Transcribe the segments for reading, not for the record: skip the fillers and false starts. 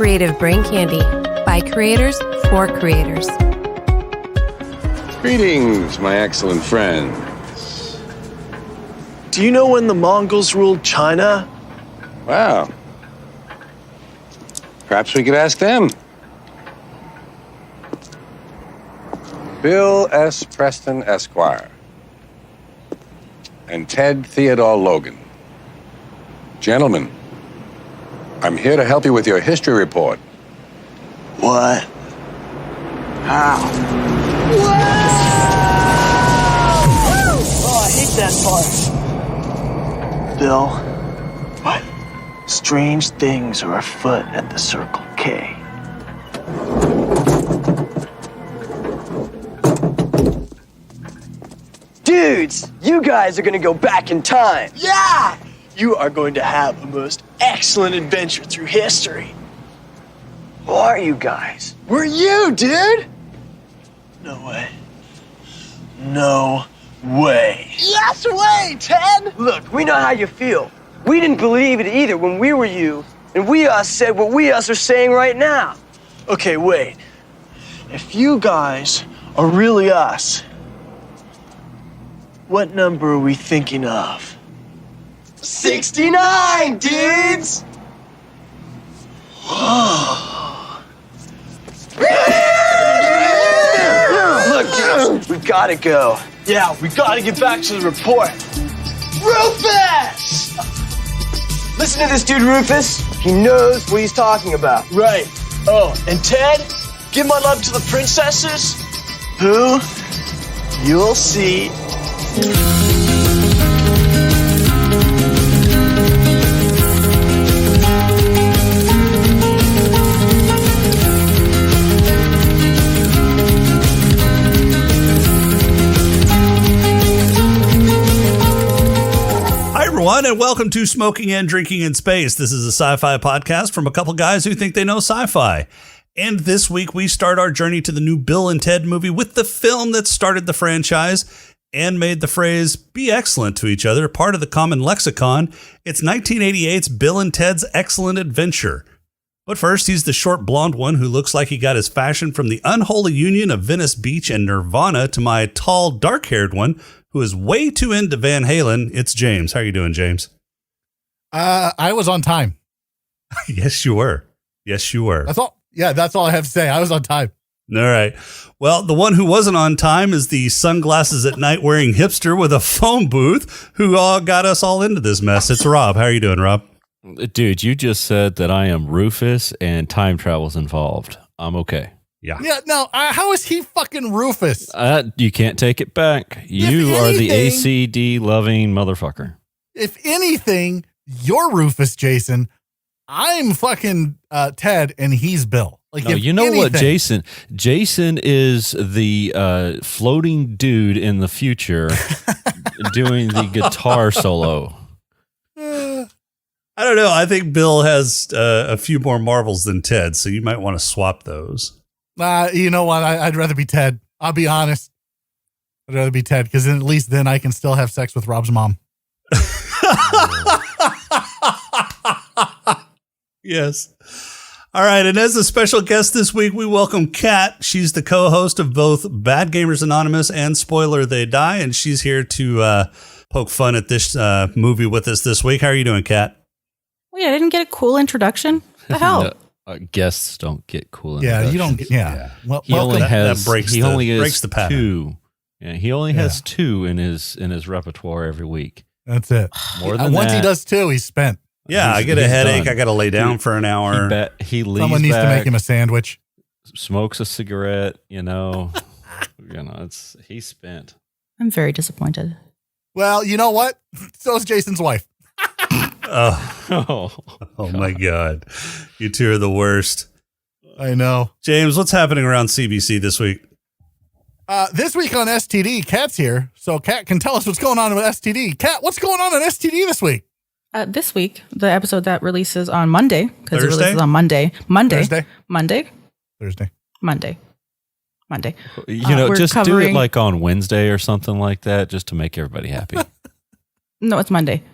Creative Brain Candy by creators for creators. Greetings, my excellent friends. Do you know when the Mongols ruled China? Wow. Perhaps we could ask them. Bill S. Preston, Esquire. And Ted Theodore Logan. Gentlemen, I'm here to help you with your history report. What? How? Whoa! Oh, I hate that part. Bill. What? Strange things are afoot at the Circle K. Dudes, you guys are gonna go back in time. Yeah! You are going to have the most excellent adventure through history. Who are you guys? We're you, dude! No way. No way. Yes way, Ted! Look, we know how you feel. We didn't believe it either when we were you, and we us said what we us are saying right now. Okay, wait. If you guys are really us, what number are we thinking of? 69, dudes! Whoa. Look, dudes, we gotta go. Yeah, we gotta get back to the report. Rufus! Listen to this dude, Rufus. He knows what he's talking about. Right. Oh, and Ted, give my love to the princesses, who, you'll see. And welcome to Smoking and Drinking in Space. This is a sci-fi podcast from a couple guys who think they know sci-fi. And this week we start our journey to the new Bill and Ted movie with the film that started the franchise and made the phrase "be excellent to each other" part of the common lexicon. It's 1988's Bill and Ted's Excellent Adventure. But first, he's the short blonde one who looks like he got his fashion from the unholy union of Venice Beach and Nirvana to my tall, dark-haired one who is way too into Van Halen. It's James. How are you doing, James? I was on time. Yes, you were. Yes, you were. That's all. Yeah, that's all I have to say. I was on time. All right. Well, the one who wasn't on time is the sunglasses at night wearing hipster with a phone booth who all got us all into this mess. It's Rob. How are you doing, Rob? Dude, you just said that I am Rufus and time travel's involved. I'm okay. Yeah. Yeah. No. How is he fucking Rufus? You can't take it back. You are the ACD loving motherfucker. If anything, you're Rufus, Jason. I'm fucking Ted, and he's Bill. Like, no, you know what, Jason? Jason is the floating dude in the future doing the guitar solo. I don't know. I think Bill has a few more marbles than Ted, so you might want to swap those. You know what? I'd rather be Ted. I'll be honest. I'd rather be Ted because at least then I can still have sex with Rob's mom. Yes. All right. And as a special guest this week, we welcome Kat. She's the co-host of both Bad Gamers Anonymous and Spoiler They Die. And she's here to poke fun at this movie with us this week. How are you doing, Kat? Wait, I didn't get a cool introduction? The hell? No, guests don't get cool introductions. Yeah, you don't get, yeah. Well, he only has, that breaks the pattern. Two. Yeah, he only has two in his repertoire every week. That's it. More than once that, he does two, he's spent. Yeah, I get a headache. Done. I got to lay down for an hour. He leaves. Someone needs to make him a sandwich. Smokes a cigarette. He's spent. I'm very disappointed. Well, you know what? So is Jason's wife. Oh my God. You two are the worst. I know. James, what's happening around CBC this week? This week on STD, Kat's here, so Kat can tell us what's going on with STD. Kat, what's going on STD this week? This week, the episode that releases on Monday, because it Thursday? releases on Monday. Thursday? Thursday. Monday. Just do it like on Wednesday or something like that, just to make everybody happy. No, it's Monday.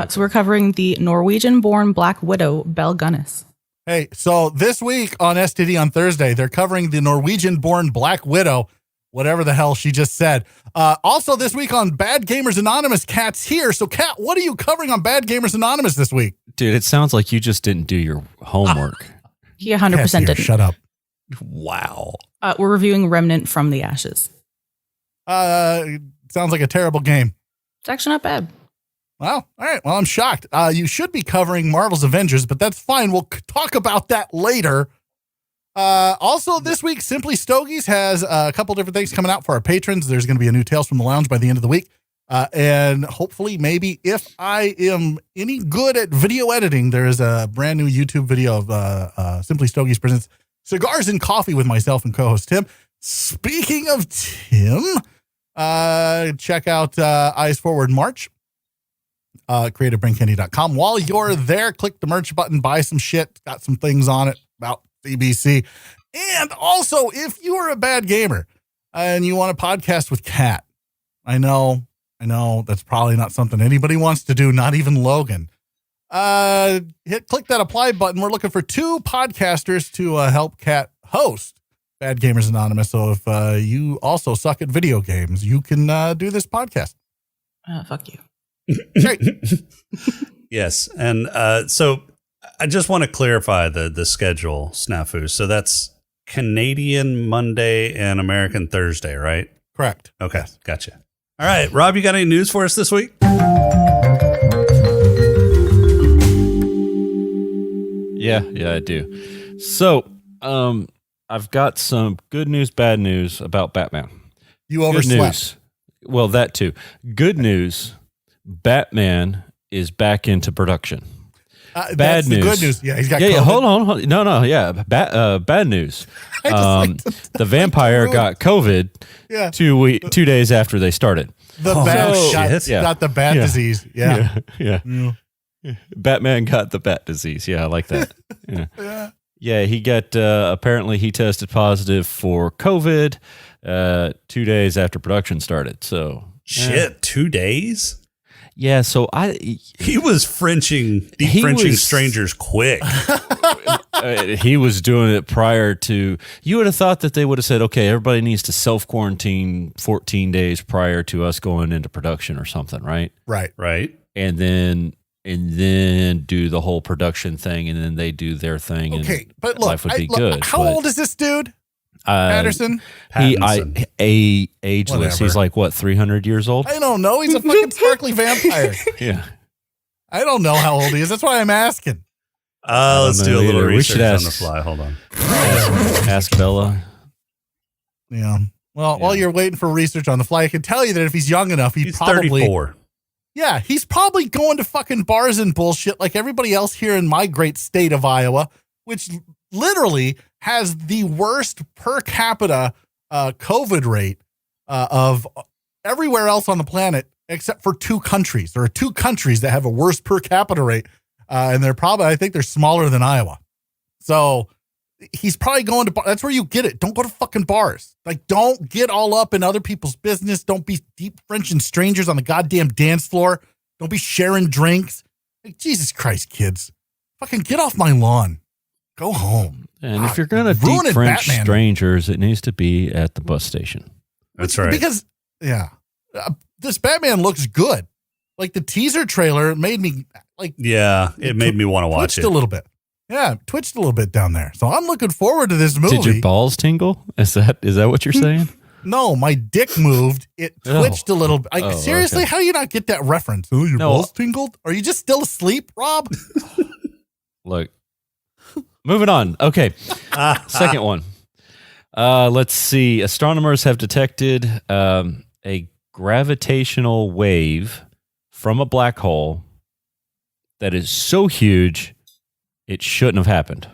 So we're covering the Norwegian-born Black Widow, Belle Gunness. Hey, so this week on STD on Thursday, they're covering the Norwegian-born Black Widow, whatever the hell she just said. Also this week on Bad Gamers Anonymous, Kat's here. So, Kat, what are you covering on Bad Gamers Anonymous this week? Dude, it sounds like you just didn't do your homework. He 100% didn't. Shut up. Wow. We're reviewing Remnant from the Ashes. Sounds like a terrible game. It's actually not bad. Well, all right. Well, I'm shocked. You should be covering Marvel's Avengers, but that's fine. We'll talk about that later. Also, this week, Simply Stogies has a couple different things coming out for our patrons. There's going to be a new Tales from the Lounge by the end of the week. And hopefully, maybe if I am any good at video editing, there is a brand new YouTube video of Simply Stogies presents Cigars and Coffee with myself and co-host Tim. Speaking of Tim, check out Eyes Forward March. CreativeBrainCandy.com. While you're there, click the merch button, buy some shit. It's got some things on it about CBC. And also, if you are a bad gamer and you want a podcast with Kat, I know that's probably not something anybody wants to do, not even Logan. Click that apply button. We're looking for 2 podcasters to help Kat host Bad Gamers Anonymous. So if you also suck at video games, you can do this podcast. Fuck you. Great. Yes. And so I just want to clarify the schedule snafu. So that's Canadian Monday and American Thursday, right? Correct. Okay. Gotcha. All right. Rob, you got any news for us this week? Yeah, I do. So, I've got some good news, bad news about Batman. You Good overslept. news. Well, that too. Good news. Batman is back into production. Bad That's news. The good news. Yeah, he's got Yeah, COVID. hold on. No, yeah. Bad news. I just like to- The vampire got COVID Yeah. 2 days after they started. The bat shit. got the bat Yeah. disease. Yeah. Yeah. Batman got the bat disease. Yeah, I like that. Yeah. Yeah, he got, apparently he tested positive for COVID 2 days after production started. So, Shit, 2 days? yeah, so He was Frenching strangers quick. he was doing it prior to, you would have thought that they would have said, okay, everybody needs to self-quarantine 14 days prior to us going into production or something, right? Right. Right? And then do the whole production thing, and then they do their thing. Okay, and but look, life would be good. How old is this dude? Patterson? Pattinson. Ageless. Whatever. He's like, what, 300 years old? I don't know. He's a fucking sparkly vampire. Yeah. I don't know how old he is. That's why I'm asking. Let's do a know little either. We research should on ask- the fly. Hold on. Ask Bella. Yeah. Well, while you're waiting for research on the fly, I can tell you that if he's young enough, He's probably 34. Yeah, he's probably going to fucking bars and bullshit like everybody else here in my great state of Iowa, which literally has the worst per capita COVID rate of everywhere else on the planet, except for 2 countries. There are 2 countries that have a worse per capita rate, and I think they're smaller than Iowa. So he's probably going to, that's where you get it. Don't go to fucking bars. Like, don't get all up in other people's business. Don't be deep Frenching strangers on the goddamn dance floor. Don't be sharing drinks. Like, Jesus Christ, kids. Fucking get off my lawn. Go home. And if you're going to Ruining deep French Batman. strangers, it needs to be at the bus station. That's right. Because, this Batman looks good. Like, the teaser trailer made me, like, Yeah, it made me want to watch twitched it. a little bit. Yeah, twitched a little bit down there. So I'm looking forward to this movie. Did your balls tingle? Is that what you're saying? No, my dick moved. It twitched a little bit. Like, seriously, okay. how do you not get that reference? Oh, your No. balls tingled? Are you just still asleep, Rob? Look, moving on. Okay, second one. Let's see. Astronomers have detected a gravitational wave from a black hole that is so huge it shouldn't have happened.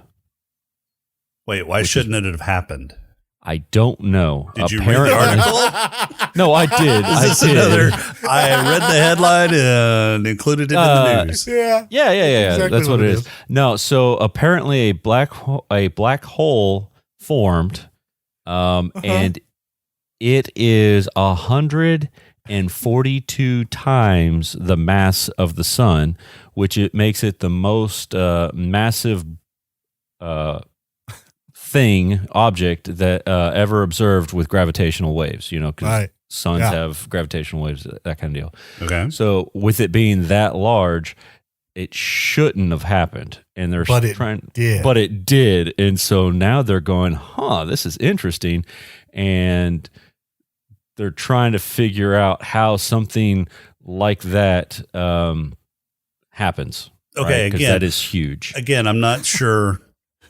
Wait, why shouldn't it have happened? I don't know. Did you read the article? No, I did. Is this another? I read the headline and included it in the news. Yeah. Yeah. Exactly That's what it is. No, so apparently a black hole formed, and it is 142 times the mass of the sun, which it makes it the most massive object that ever observed with gravitational waves, because suns have gravitational waves, that kind of deal. Okay. So with it being that large, it shouldn't have happened. And they're But it did. And so now they're going, this is interesting. And they're trying to figure out how something like that happens. Okay, because that is huge. Again, I'm not sure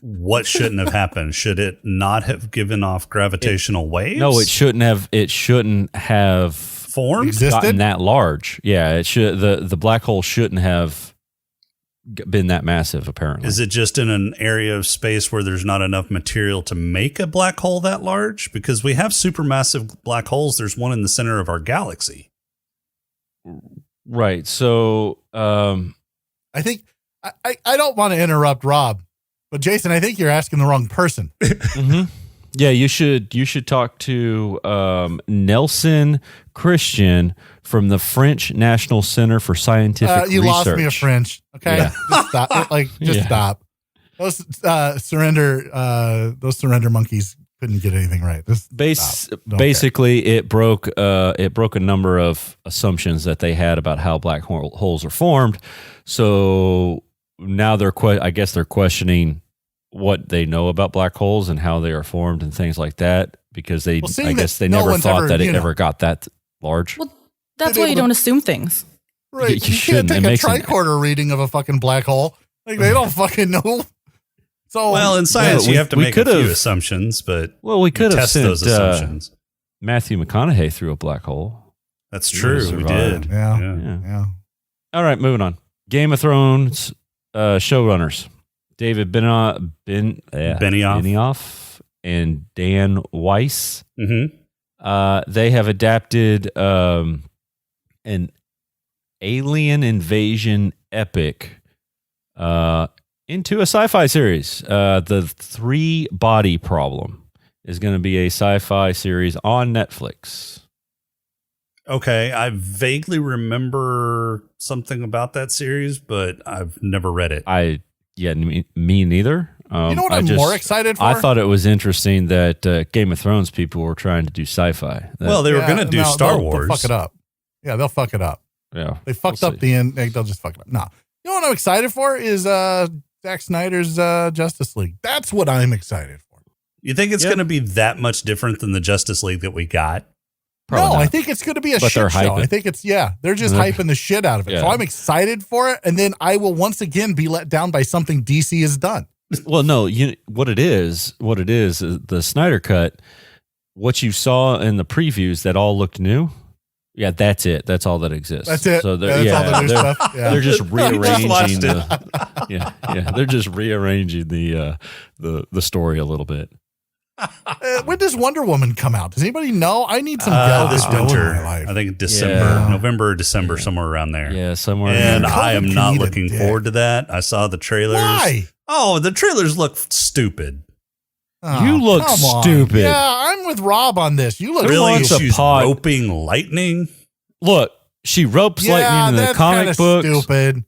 what shouldn't have happened. Should it not have given off gravitational waves? No, it shouldn't have. It shouldn't have formed, gotten that large. Yeah, it should. The black hole shouldn't have been that massive. Apparently, is it just in an area of space where there's not enough material to make a black hole that large? Because we have supermassive black holes. There's one in the center of our galaxy. Right. So, I think I don't want to interrupt Rob, but Jason, I think you're asking the wrong person. Mm-hmm. Yeah, you should talk to Nelson Christian from the French National Center for Scientific Research. You lost me a French. Okay, Yeah. Just stop. Stop. Those surrender monkeys couldn't get anything right. Basically, it broke a number of assumptions that they had about how black holes are formed. So now they're questioning what they know about black holes and how they are formed and things like that, because they never thought that it ever got that large. Well, that's why you don't assume things. Right. You can't take a tricorder reading of a fucking black hole. Like, they don't fucking know. So, well, in science, you have to make a few assumptions, but we could have test sent those assumptions. Matthew McConaughey through a black hole. That's true. We did. Yeah. All right, moving on. Game of Thrones showrunners David Benioff and Dan Weiss. Mm-hmm. They have adapted an alien invasion epic into a sci-fi series. The Three Body Problem is going to be a sci-fi series on Netflix. Okay, I vaguely remember something about that series, but I've never read it. Me neither. You know what I'm more excited for? I thought it was interesting that Game of Thrones people were trying to do sci-fi. They were going to do Star Wars. They'll fuck it up. Yeah, they'll fuck it up. Yeah, they fucked up the end. They'll just fuck it up. No, you know what I'm excited for is Zack Snyder's Justice League. That's what I'm excited for. You think it's going to be that much different than the Justice League that we got? Probably not. I think it's going to be a shit show. I think they're just hyping the shit out of it. Yeah. So I'm excited for it, and then I will once again be let down by something DC has done. Well, no, what it is, the Snyder Cut, what you saw in the previews that all looked new. Yeah, that's it. That's all that exists. That's it. So that's all the new stuff. Yeah. They're just rearranging they're just rearranging the story a little bit. When does Wonder Woman come out? Does anybody know? I need some this winter. In my life. I think December, November, or December, somewhere around there. Yeah, somewhere. And I am not looking forward to that. I saw the trailers. Why? Oh, the trailers look stupid. Oh, you look stupid. Yeah, I'm with Rob on this. You look really. She's roping lightning. Look, she ropes lightning in the comic books. Stupid.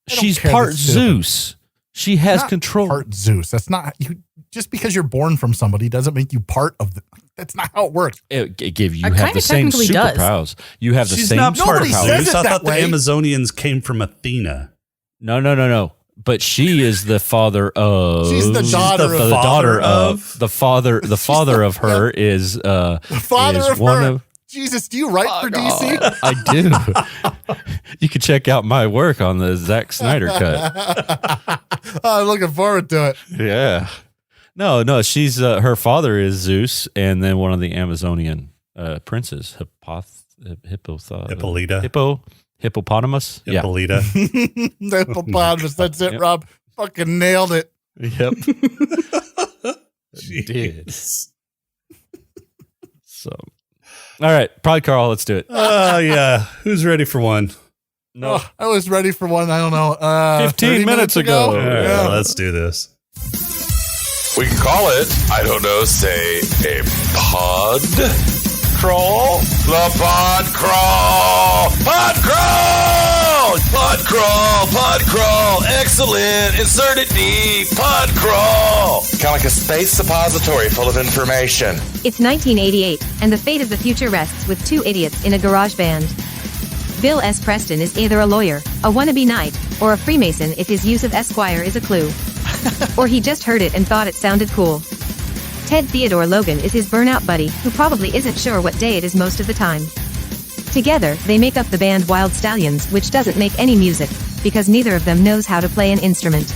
She's part Zeus. She has control. Part Zeus. That's not you. Just because you're born from somebody doesn't make you part of the. That's not how it works. It give you have the same superpowers. You have the She's same not part superpowers. Zeus. I thought the Amazonians came from Athena. No. But she is the father of. She's the daughter of. The daughter of. The father. The father of her is. The father of her. Jesus, do you write for DC? I do. You can check out my work on the Zack Snyder cut. I'm looking forward to it. Yeah. No. She's her father is Zeus, and then one of the Amazonian princes, Hippopotamus. Hippolyta. The hippopotamus. That's it, Rob. Fucking nailed it. Yep. Did. So, all right, probably Carl. Let's do it. Yeah. Who's ready for one? No, I was ready for one. I don't know. 15 minutes ago. Right, let's do this. We can call it, I don't know, say a pod crawl? The pod crawl! Pod crawl! Pod crawl, excellent. Insert it deep. Pod crawl. Kind of like a space suppository full of information. It's 1988, and the fate of the future rests with two idiots in a garage band. Bill S. Preston is either a lawyer, a wannabe knight, or a Freemason if his use of Esquire is a clue. Or he just heard it and thought it sounded cool. Ted Theodore Logan is his burnout buddy, who probably isn't sure what day it is most of the time. Together, they make up the band Wild Stallions, which doesn't make any music, because neither of them knows how to play an instrument.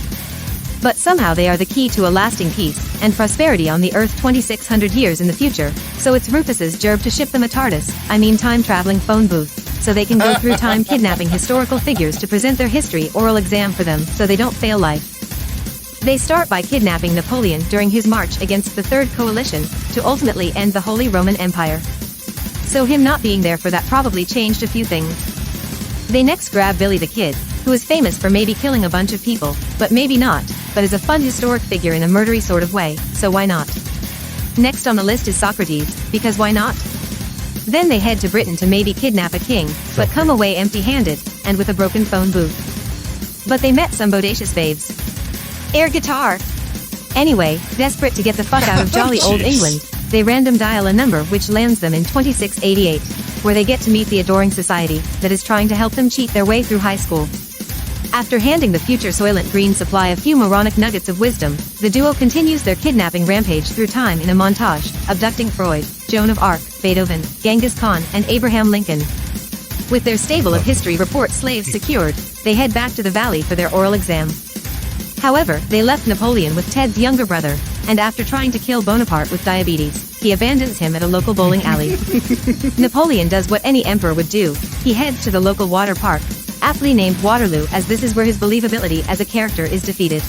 But somehow they are the key to a lasting peace and prosperity on the Earth 2600 years in the future, so it's Rufus's job to ship them a Tardis, time-traveling phone booth, so they can go through time kidnapping historical figures to present their history oral exam for them so they don't fail life. They start by kidnapping Napoleon during his march against the Third Coalition to ultimately end the Holy Roman Empire. So him not being there for that probably changed a few things. They next grab Billy the Kid, who is famous for maybe killing a bunch of people, but maybe not, but is a fun historic figure in a murdery sort of way, so why not? Next on the list is Socrates, because why not? Then they head to Britain to maybe kidnap a king, but come away empty-handed, and with a broken phone booth. But they met some bodacious babes. Air guitar! Anyway, desperate to get the fuck out of jolly old England, they random dial a number which lands them in 2688, where they get to meet the adoring society that is trying to help them cheat their way through high school. After handing the future Soylent Green supply a few moronic nuggets of wisdom, the duo continues their kidnapping rampage through time in a montage, abducting Freud, Joan of Arc, Beethoven, Genghis Khan, and Abraham Lincoln. With their stable of history report slaves secured, they head back to the valley for their oral exam. However, they left Napoleon with Ted's younger brother, and after trying to kill Bonaparte with diabetes, he abandons him at a local bowling alley. Napoleon does what any emperor would do. He heads to the local water park, aptly named Waterloo, as this is where his believability as a character is defeated.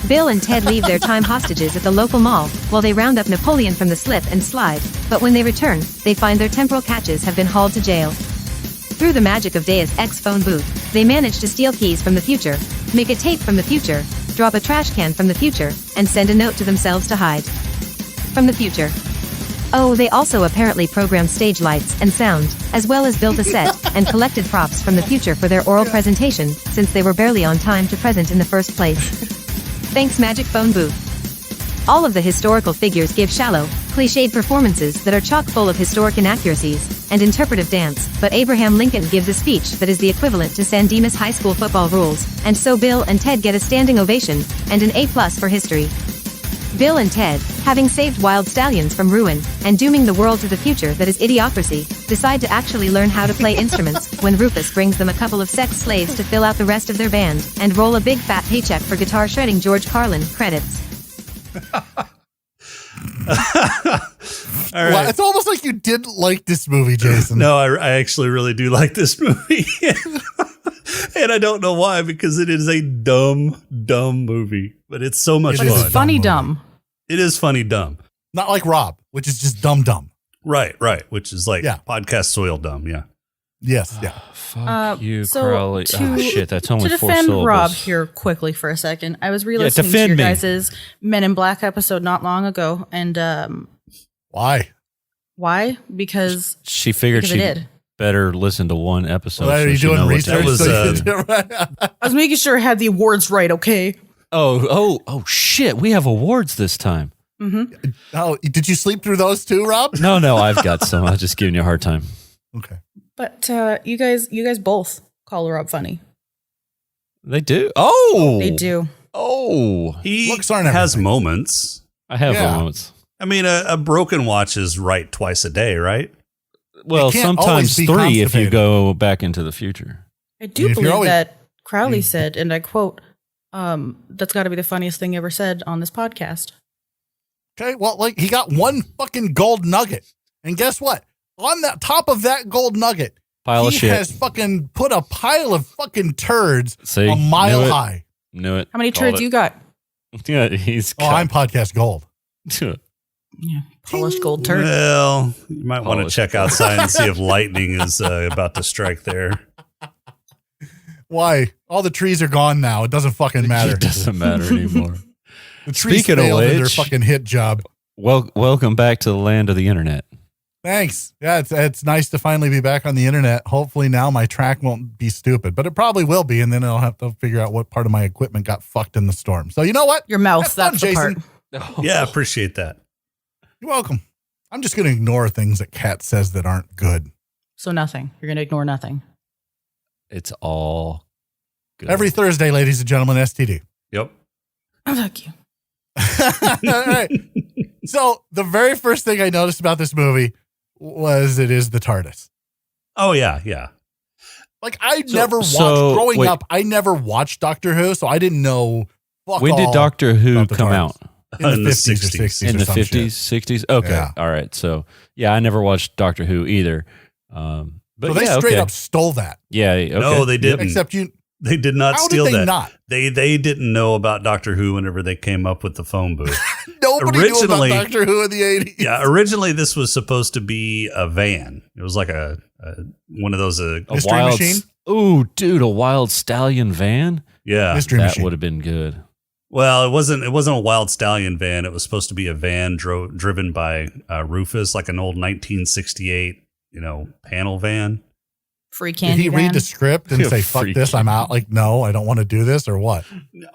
Bill and Ted leave their time hostages at the local mall, while they round up Napoleon from the slip and slide, but when they return, they find their temporal catches have been hauled to jail. Through the magic of Deus Ex phone booth, they manage to steal keys from the future, make a tape from the future, drop a trash can from the future, and send a note to themselves to hide from the future. Oh, they also apparently programmed stage lights and sound, as well as built a set and collected props from the future for their oral presentation, since they were barely on time to present in the first place. Thanks, Magic Phone Booth. All of the historical figures give shallow, cliched performances that are chock full of historic inaccuracies and interpretive dance, but Abraham Lincoln gives a speech that is the equivalent to San Dimas High School football rules, and so Bill and Ted get a standing ovation and an A+ for history. Bill and Ted, having saved Wild Stallions from ruin and dooming the world to the future that is idiocracy, decide to actually learn how to play instruments when Rufus brings them a couple of sex slaves to fill out the rest of their band and roll a big fat paycheck for guitar shredding George Carlin. Credits. All right. Well, it's almost like you didn't like this movie, Jason. No, I actually really do like this movie. And I don't know why, because it is a dumb movie, but it's so much fun. It's funny dumb. It is funny dumb. Not like Rob, which is just dumb. Right. Which is like podcast soil dumb. Yeah. Yes. Yeah. Fuck you, so Crowley. Oh, shit, that's only to 4 defend syllables. Rob here quickly for a second. I was re-listening to defend your me. guys' Men in Black episode not long ago, and why? Because she figured I she did. better listen to one episode. Well, are you doing research? I was making sure I had the awards right. Okay. Oh shit! We have awards this time. Mm-hmm. Oh, did you sleep through those too, Rob? No, I've got some. I'm just giving you a hard time. Okay. But you guys both call Rob funny. They do. Oh, They do. Oh, He Looks aren't has everything. moments. I have Yeah. moments. I mean, a broken watch is right twice a day, right? Well, can't always sometimes be 3 if you constipated. go back into the future. I do If you're believe always- that Crowley said, and I quote, that's got to be the funniest thing ever said on this podcast. Okay. Well, like he got one fucking gold nugget, and guess what? On the top of that gold nugget, Pile of he shit. has fucking put a pile of fucking turds See, a mile knew it. high. Knew it. How many Called turds it. you got? Yeah, he's. Oh, I'm podcast gold. Yeah, polished gold turd. Well, you might want to Polished. check outside and see if lightning is about to strike there. Why? All the trees are gone now. It doesn't fucking matter. It doesn't matter anymore. The trees Speaking of failed in their which- fucking hit job. Welcome back to the land of the internet. Thanks. Yeah, it's nice to finally be back on the internet. Hopefully now my track won't be stupid, but it probably will be, and then I'll have to figure out what part of my equipment got fucked in the storm. So you know what? Your mouth, Have fun, that's the part. Jason. Yeah, appreciate that. You're welcome. I'm just going to ignore things that Kat says that aren't good. So nothing. You're going to ignore nothing. It's all good. Every Thursday, ladies and gentlemen, STD. Yep. Oh, fuck you. All right. So the very first thing I noticed about this movie was it is the TARDIS. Oh, yeah, yeah. Like growing up, I never watched Doctor Who, so I didn't know. When did Doctor Who come out? In the 50s or 60s. In or the some 50s, shit. 60s? Okay. Yeah. All right. So, yeah, I never watched Doctor Who either. But So they straight up stole that. Yeah. Okay. No, they didn't. Except you. They did not How steal did they that. not? They didn't know about Doctor Who whenever they came up with the phone booth. Nobody knew about Doctor Who in the 80s. Yeah, originally this was supposed to be a van. It was like a one of those Mystery Machine? Ooh, dude, a wild stallion van? Yeah. Mystery That Machine. would have been good. Well, it wasn't a wild stallion van. It was supposed to be a van driven by Rufus, like an old 1968, panel van. Free Did candy he van. read the script and say, fuck Free this, I'm out? Like, no, I don't want to do this, or what?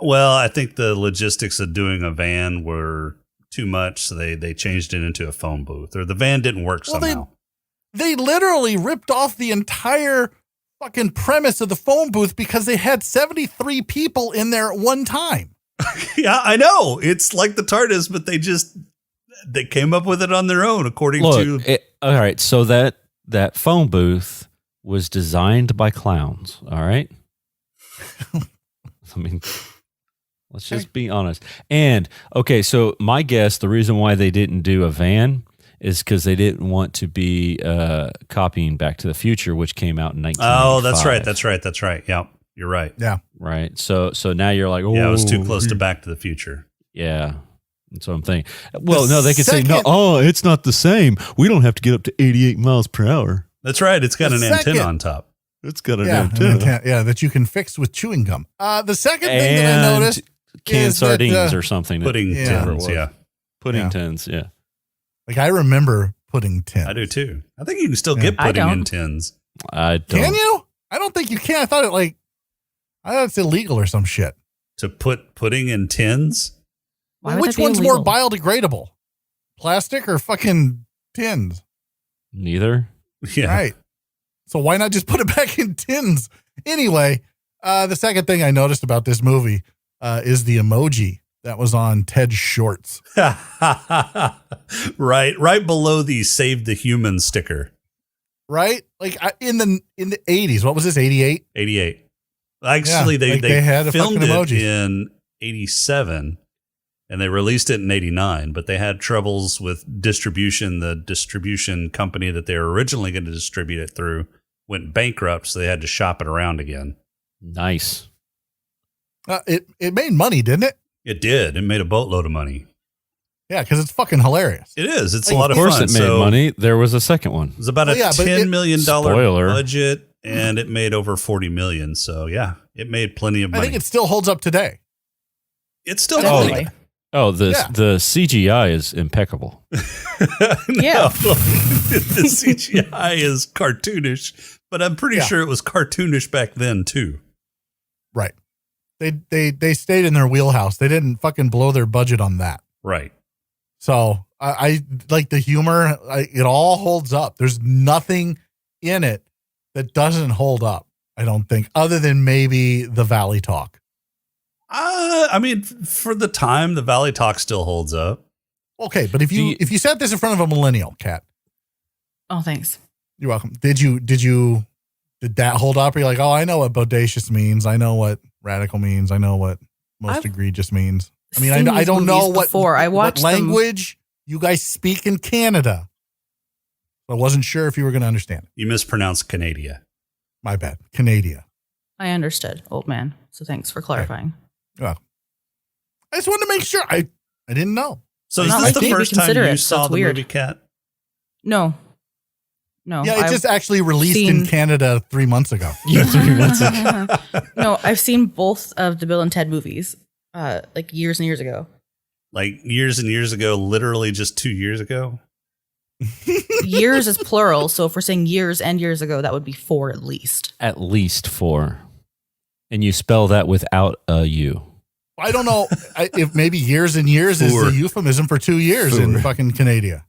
Well, I think the logistics of doing a van were too much, so they changed it into a phone booth, or the van didn't work somehow. They literally ripped off the entire fucking premise of the phone booth because they had 73 people in there at one time. Yeah, I know. It's like the TARDIS, but they came up with it on their own, according to. All right. So that phone booth was designed by clowns. All right. I mean, let's just be honest. And okay, so my guess, the reason why they didn't do a van is because they didn't want to be copying Back to the Future, which came out in 1995. Oh, that's right. Yeah, you're right. Yeah. Right. So now you're like, oh, yeah, it was too close to Back to the Future. Yeah. That's what I'm thinking. Well, no, they could say, no, it's not the same. We don't have to get up to 88 miles per hour. That's right. It's got an antenna on top. It's got an antenna. antenna. That you can fix with chewing gum. The second thing that I noticed canned is sardines or something. Pudding tins, yeah. Pudding tins, yeah. Like, I remember pudding tins. I do too. I think you can still get pudding in tins. I don't. Can you? I don't think you can. I thought it's illegal or some shit. To put pudding in tins? Which one's more biodegradable? Plastic or fucking tins? Neither. Yeah. Right. So why not just put it back in tins? Anyway, the second thing I noticed about this movie is the emoji that was on Ted's shorts. Right below the Save the Human sticker. Right? Like in the 80s. What was this, 88? 88. Actually, they had a filmed fucking it emoji. in 87 and they released it in 89, but they had troubles with distribution. The distribution company that they were originally going to distribute it through went bankrupt, so they had to shop it around again. Nice. It made money, didn't it? It did. It made a boatload of money. Yeah, because it's fucking hilarious. It is. It's a lot of fun. Of fun. course it made money. There was a second one. It was about a $10 million Spoiler. budget, and it made over $40 million. So, yeah, it made plenty of money. I think it still holds up today. It's still Definitely. holding. Oh, the CGI is impeccable. Yeah. The CGI is cartoonish, but I'm pretty sure it was cartoonish back then too. Right. They stayed in their wheelhouse. They didn't fucking blow their budget on that. Right. So I like the humor. It all holds up. There's nothing in it that doesn't hold up, I don't think, other than maybe the Valley Talk. I mean, for the time, the Valley Talk still holds up. Okay, but if you said this in front of a millennial, Kat. Oh, thanks. You're welcome. Did that hold up? Or you're like, oh, I know what bodacious means. I know what radical means. I know what most egregious means. I mean, I don't know what language you guys speak in Canada. I wasn't sure if you were going to understand it. You mispronounced Canada. My bad. Canada. I understood, old man. So thanks for clarifying. Well, I just wanted to make sure. I didn't know. So is this the first time you saw the movie, Kat? No. Yeah, it just actually released in Canada 3 months ago. Yeah, 3 months ago. No, I've seen both of the Bill and Ted movies, like years and years ago. Like years and years ago, literally just 2 years ago? Years is plural, so if we're saying years and years ago, that would be 4 at least. At least 4. And you spell that without a U. I don't know if maybe years and years is the euphemism for 2 years in fucking Canada.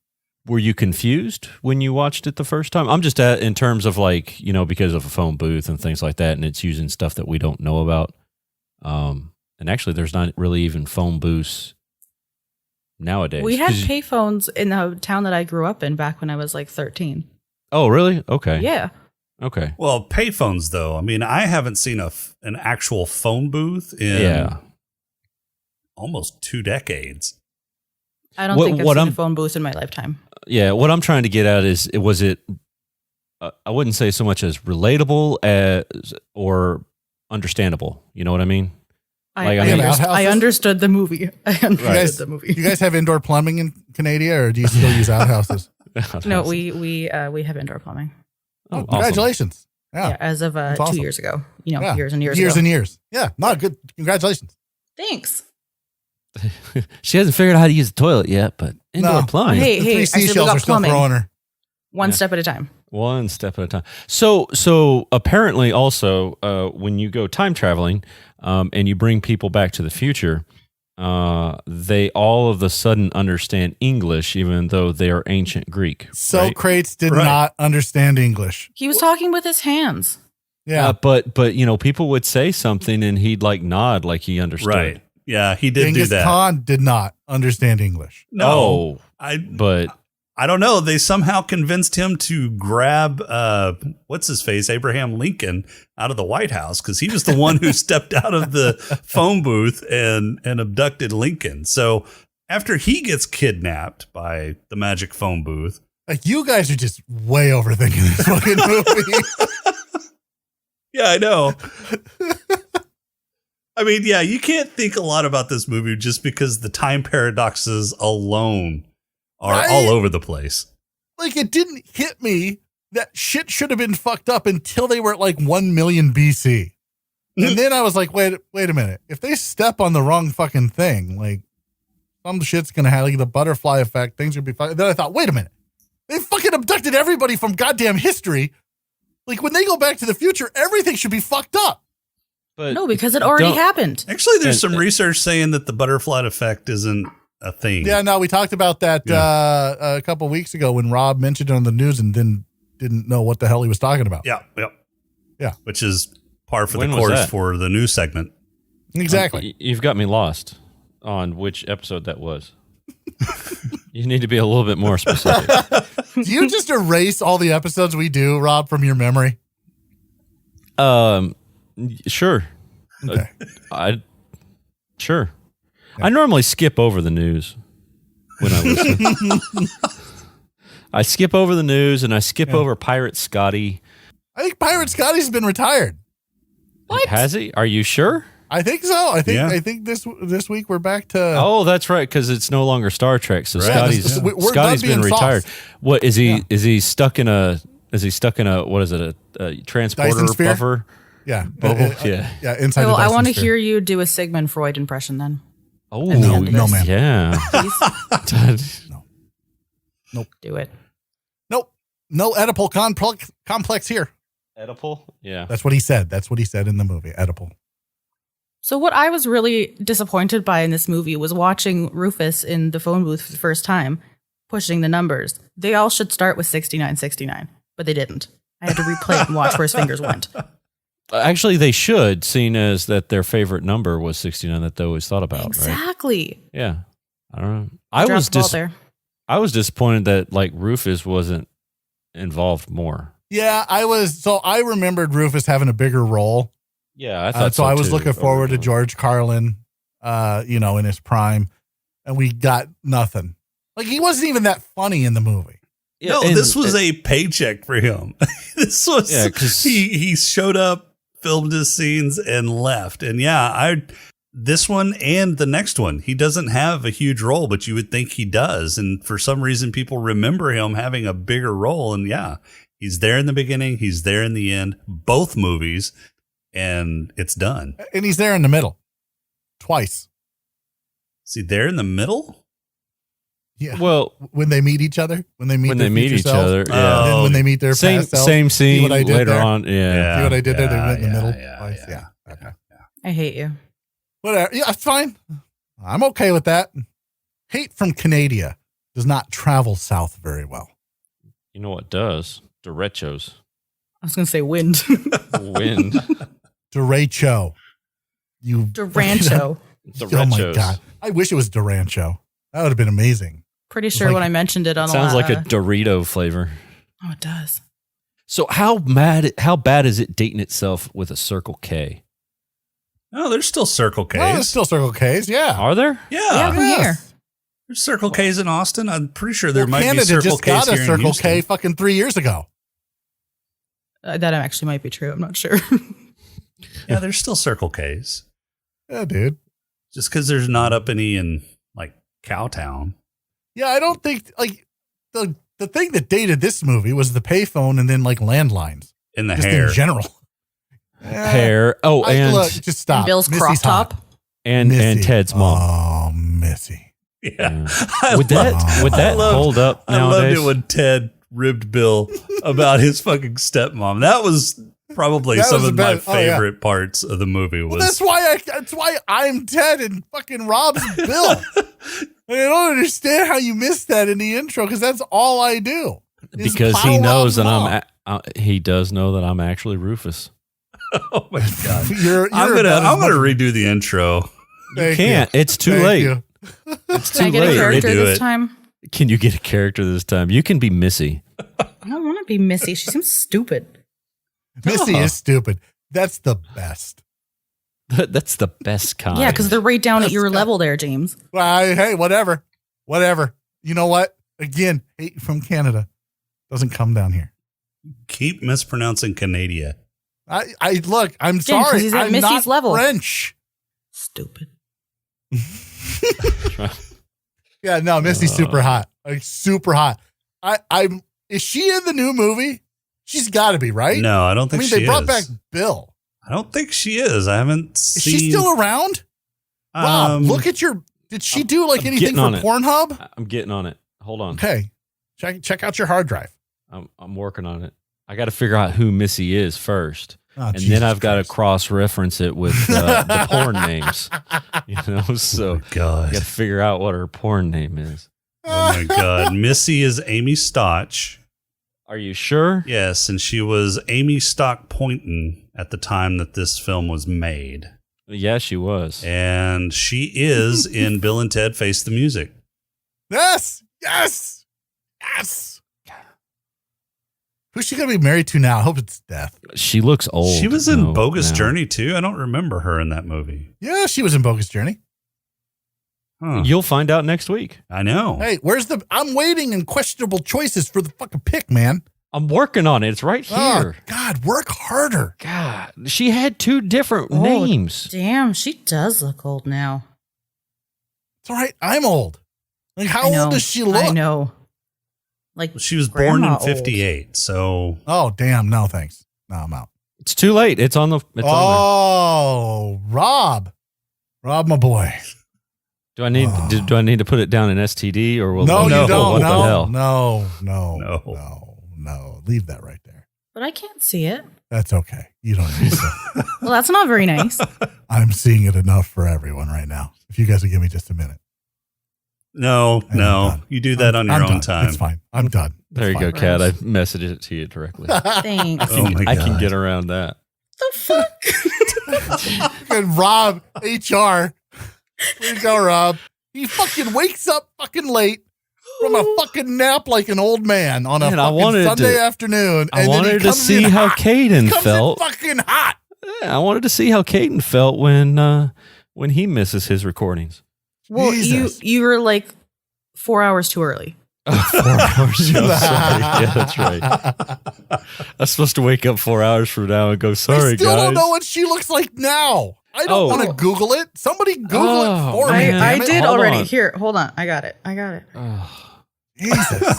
Were you confused when you watched it the first time? I'm just in terms of like, because of a phone booth and things like that, and it's using stuff that we don't know about. And actually, there's not really even phone booths nowadays. We had payphones in the town that I grew up in back when I was like 13. Oh, really? Okay. Yeah. Okay. Well, payphones, though. I mean, I haven't seen an actual phone booth in almost 2 decades. I don't think I've seen a phone booth in my lifetime. Yeah, what I'm trying to get at is, was it, I wouldn't say so much as relatable as or understandable. You know what I mean? I understood the movie. The movie. You guys have indoor plumbing in Canada, or do you still use outhouses? No, we have indoor plumbing. Oh, congratulations. Yeah, as of 2 years ago. Years and years Years ago. and years. Yeah, not good. Congratulations. Thanks. She hasn't figured out how to use the toilet yet, but indoor plumbing. Hey, the 3 seashells are still throwing her. One step at a time. One step at a time. So apparently also, when you go time traveling and you bring people back to the future, they all of a sudden understand English, even though they are ancient Greek. Socrates did not understand English. He was talking with his hands. Yeah. But people would say something and he'd like nod like he understood. Right. Yeah, he did Genghis do that. Khan did not understand English. No. But I don't know. They somehow convinced him to grab, what's his face, Abraham Lincoln, out of the White House, because he was the one who stepped out of the phone booth and abducted Lincoln. So after he gets kidnapped by the magic phone booth. Like, you guys are just way overthinking this fucking movie. Yeah, I know. I mean, yeah, you can't think a lot about this movie just because the time paradoxes alone are all over the place. Like, it didn't hit me that shit should have been fucked up until they were at like 1 million BC. And then I was like, wait a minute. If they step on the wrong fucking thing, like, some shit's going to have like the butterfly effect. Things would be fine. Then I thought, wait a minute. They fucking abducted everybody from goddamn history. Like, when they go back to the future, everything should be fucked up. But no, because it already happened. Actually, there's some research saying that the butterfly effect isn't a thing. Yeah, no, we talked about that a couple weeks ago when Rob mentioned it on the news and then didn't know what the hell he was talking about. Yeah. Which is par for When the was course that? for the news segment. Exactly. You've got me lost on which episode that was. You need to be a little bit more specific. Do you just erase all the episodes we do, Rob, from your memory? Sure. Okay. Sure. Yeah. I normally skip over the news when I listen. I skip over the news and I skip over Pirate Scotty. I think Pirate Scotty's been retired. What? Has he? Are you sure? I think so. I think this week we're back to. Oh, that's right, because it's no longer Star Trek. So Scotty's been retired. Soft. What is he? Yeah. Is he stuck in a? What is it? A transporter buffer? Yeah. Bubble? Yeah. Inside. Well, I want to hear you do a Sigmund Freud impression then. Oh, no, ma'am. Yeah. No. Nope. Do it. Nope. No Oedipal complex here. Oedipal? Yeah. That's what he said. That's what he said in the movie. Oedipal. So what I was really disappointed by in this movie was watching Rufus in the phone booth for the first time, pushing the numbers. They all should start with 6969, but they didn't. I had to replay it and watch where his fingers went. Actually, they should, seeing as that their favorite number was 69 that they always thought about, exactly. Right? Yeah. I don't know. I was disappointed that like Rufus wasn't involved more. Yeah, I was. So I remembered Rufus having a bigger role. Yeah, I thought so. I was looking forward to George Carlin, in his prime, and we got nothing. Like, he wasn't even that funny in the movie. Yeah, no, this was a paycheck for him. This was he showed up, filmed his scenes, and left. And this one and the next one, he doesn't have a huge role, but you would think he does. And for some reason, people remember him having a bigger role. And he's there in the beginning, he's there in the end, both movies, and it's done. And he's there in the middle, twice. Is he there in the middle? Yeah. Well, when they meet each other, when they meet each other, and then when they meet their same past selves, same see scene what I did later there? on. Yeah. See what I did there? They went in the middle. Yeah. Okay. I hate you. Whatever. Yeah, it's fine. I'm okay with that. Hate from Canada does not travel south very well. You know what does? Derechos. I was going to say wind. Wind. Derecho. You Durancho. Oh my God. I wish it was Durancho. That would have been amazing. Pretty sure when I mentioned it on sounds like a Dorito flavor. Oh, it does. So how bad is it dating itself with a Circle K? No, there's still Circle K's. Oh, there's still Circle K's, yeah. Are there? Yeah, from here. There's Circle K's in Austin. I'm pretty sure there might Canada be Circle just K's got a here in Circle Houston. K fucking 3 years ago. That actually might be true. I'm not sure. Yeah, there's still Circle K's. Yeah, dude. Just because there's not up any in like Cowtown. Yeah, I don't think like the thing that dated this movie was the payphone and then like landlines. In the just hair. in general. Hair. Oh, and look, just stop. And Bill's crop Missy's hot. top. and Missy. Ted's mom. Oh, Missy. Yeah. Would that hold up I loved nowadays? it when Ted ribbed Bill about his fucking stepmom. That was probably That some was of the my best. Oh, yeah. favorite parts of the movie. Well, Was that's why I'm Ted and fucking Rob's Bill. I don't understand how you missed that in the intro because that's all I do. is because he pile knows on that mom. he does know that I'm actually Rufus. oh my god! You're I'm about as gonna much- redo the intro. Thank Can't. you. It's too Thank late. you. It's Can I too get a late. character Redo this it. time? Can you get a character this time? You can be Missy. I don't want to be Missy. She seems stupid. Missy is stupid. That's the best. That's the best kind. Yeah, because they're right down at your level there, James. Well, hey, whatever. You know what? Again, hate from Canada doesn't come down here. Keep mispronouncing Canada. I look. I'm Jim, 'cause sorry. he's at I'm Missy's not level. French. Stupid. Yeah, no, Missy's super hot. Like super hot. I'm. Is she in the new movie? She's got to be, right? No, I don't think she they brought is. back Bill. I don't think she is. I haven't Is seen. she still around? Rob, look at your. Did she do like I'm anything getting for on it. Pornhub? I'm getting on it. Hold on. Okay, check out your hard drive. I'm working on it. I got to figure out who Missy is first. Oh, And Jesus then I've got to Christ. cross-reference it with the porn names, So Oh my god! I got to figure out what her porn name is. Oh my god! Missy is Amy Stotch. Are you sure? Yes, and she was Amy Stock Poynton at the time that this film was made, Yeah, she was. and she is in Bill and Ted Face the Music. Yes. Who's she gonna be married to now? I hope it's Death. She looks old. She was in No, Bogus now. Journey too. I don't remember her in that movie. Yeah, she was in Bogus Journey. Huh. You'll find out next week. I know. Hey, I'm waiting in questionable choices for the fucking pick, man. I'm working on it. It's right Oh, here. God, work harder. God, she had two different names. Damn, she does look old now. It's all right. I'm old. Like, how I know. old does she look? I know. Like She was born in grandma old. 58, so Oh, damn. No, thanks. No, I'm out. It's too late. It's on the. It's on Oh, Rob, my boy. there. Do I need? Do I need to put it down in STD or will? No, no, you don't. What the hell? No. Leave that right there. But I can't see it. That's okay. You don't need to. Well, that's not very nice. I'm seeing it enough for everyone right now. If you guys will give me just a minute. no. I'm done. You do that on your I'm own done. time. It's fine. I'm done. There you go, Kat. I messaged it to you directly. Thanks. Oh my I can God. get around that. The fuck? And Rob, HR. Way to go, Rob. He fucking wakes up fucking late from a fucking nap like an old man on a Man, I fucking wanted Sunday to- afternoon. I and then he wanted to comes see in how hot. Caden Comes felt. in fucking hot. Yeah, I wanted to see how Caden felt when he misses his recordings. Well, Jesus. you were like 4 hours too early. 4 hours. Yeah, sorry. Yeah, that's right. I'm supposed to wake up 4 hours from now and go, sorry, I still guys. don't know what she looks like now. I don't Oh. want to Google it. Somebody Google Oh, it for me. man. I damn it. did Hold already. on. Here, hold on. I got it. Oh, Jesus.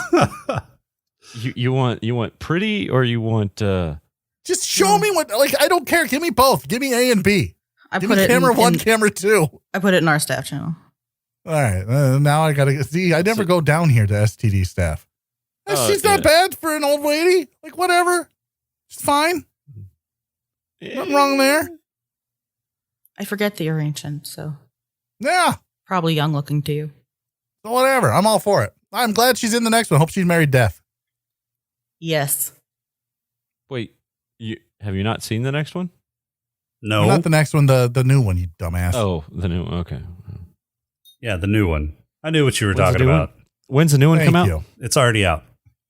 you want pretty or you want Just show me what, like, I don't care. Give me both. Give me A and B. I Give put me it camera in, one, in- camera two. I put it in our staff channel. All right. Now I got to see. I never go down here to STD staff. She's not bad for an old lady. Like, whatever. She's fine. Nothing wrong there. I forget that you're ancient, so. Yeah. Probably young looking to you. So whatever. I'm all for it. I'm glad she's in the next one. Hope she's married death. Yes. Wait, have you not seen the next one? No. Not the next one, the new one, you dumbass. Oh, the new one. Okay. Yeah, the new one. I knew what you were When's the talking new about. one? When's the new one come out? You. It's already out.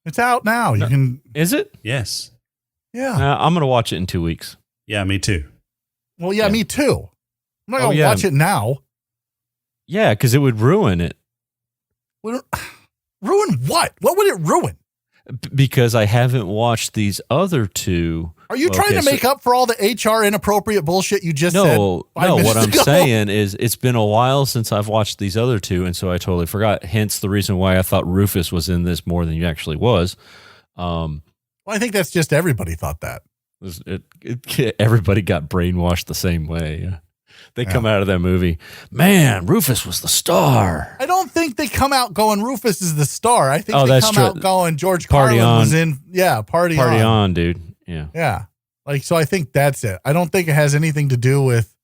It's out now. You can. Is it? Yes. Yeah. I'm going to watch it in 2 weeks. Yeah, me too. Well, yeah, me too. I'm not going to yeah. watch it now. Yeah, because it would ruin it. Ruin what? What would it ruin? Because I haven't watched these other two. Are you trying to make up for all the HR inappropriate bullshit you just said? No, what I'm saying is it's been a while since I've watched these other two, and so I totally forgot. Hence the reason why I thought Rufus was in this more than he actually was. Well, I think that's just everybody thought that. Everybody got brainwashed the same way. Yeah. They come out of that movie, man, Rufus was the star. I don't think they come out going Rufus is the star. I think they come out going George Party Carlin on. was in. Yeah, party on, dude. Yeah. Yeah. Like, so I think that's it. I don't think it has anything to do with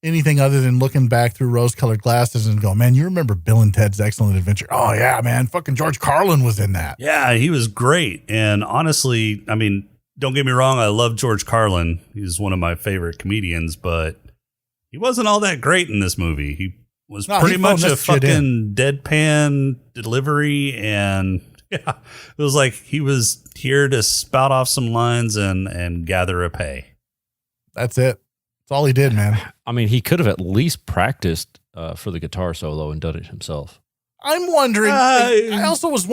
anything other than looking back through rose-colored glasses and go, man, you remember Bill and Ted's Excellent Adventure? Oh, yeah, man. Fucking George Carlin was in that. Yeah, he was great. And honestly, I mean, don't get me wrong. I love George Carlin. He's one of my favorite comedians, but he wasn't all that great in this movie. He was pretty much a fucking deadpan delivery. And yeah, it was like he was here to spout off some lines and gather a pay. That's it. That's all he did, man. I mean, he could have at least practiced for the guitar solo and done it himself. I'm wondering. I also was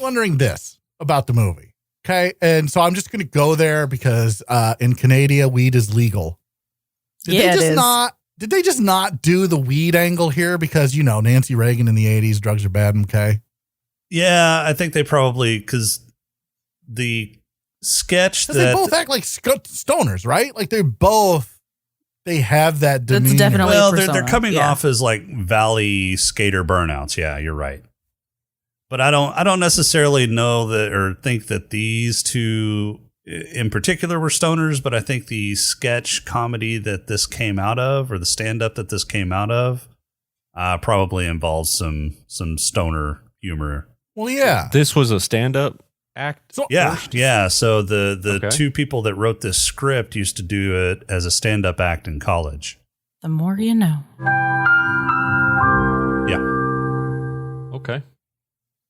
wondering this about the movie. Okay. And so I'm just going to go there because in Canada, weed is legal. Did they just not do the weed angle here? Because, you know, Nancy Reagan in the 80s, drugs are bad. Okay. Yeah, I think they probably, because the sketch that they both act like stoners, right? Like they have that demeanor. That's definitely well, they're coming off as like valley skater burnouts. Yeah, you're right. But I don't necessarily know that or think that these two in particular were stoners, but I think the sketch comedy that this came out of, or the stand-up that this came out of, probably involves some stoner humor. Well, yeah. This was a stand-up act? So, yeah. So the two people that wrote this script used to do it as a stand-up act in college. The more you know. Yeah. Okay.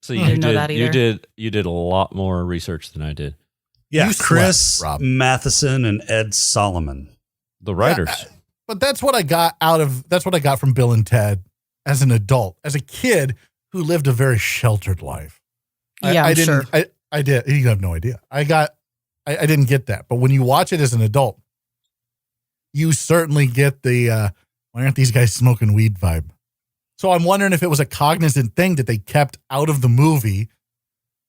So I didn't know that either. You did a lot more research than I did. Yeah, You Chris slept, Rob. Matheson and Ed Solomon. The writers. Yeah, but that's what I got from Bill and Ted as an adult. As a kid who lived a very sheltered life. I'm sure. I did. You have no idea. I didn't get that. But when you watch it as an adult, you certainly get the why aren't these guys smoking weed vibe. So I'm wondering if it was a cognizant thing that they kept out of the movie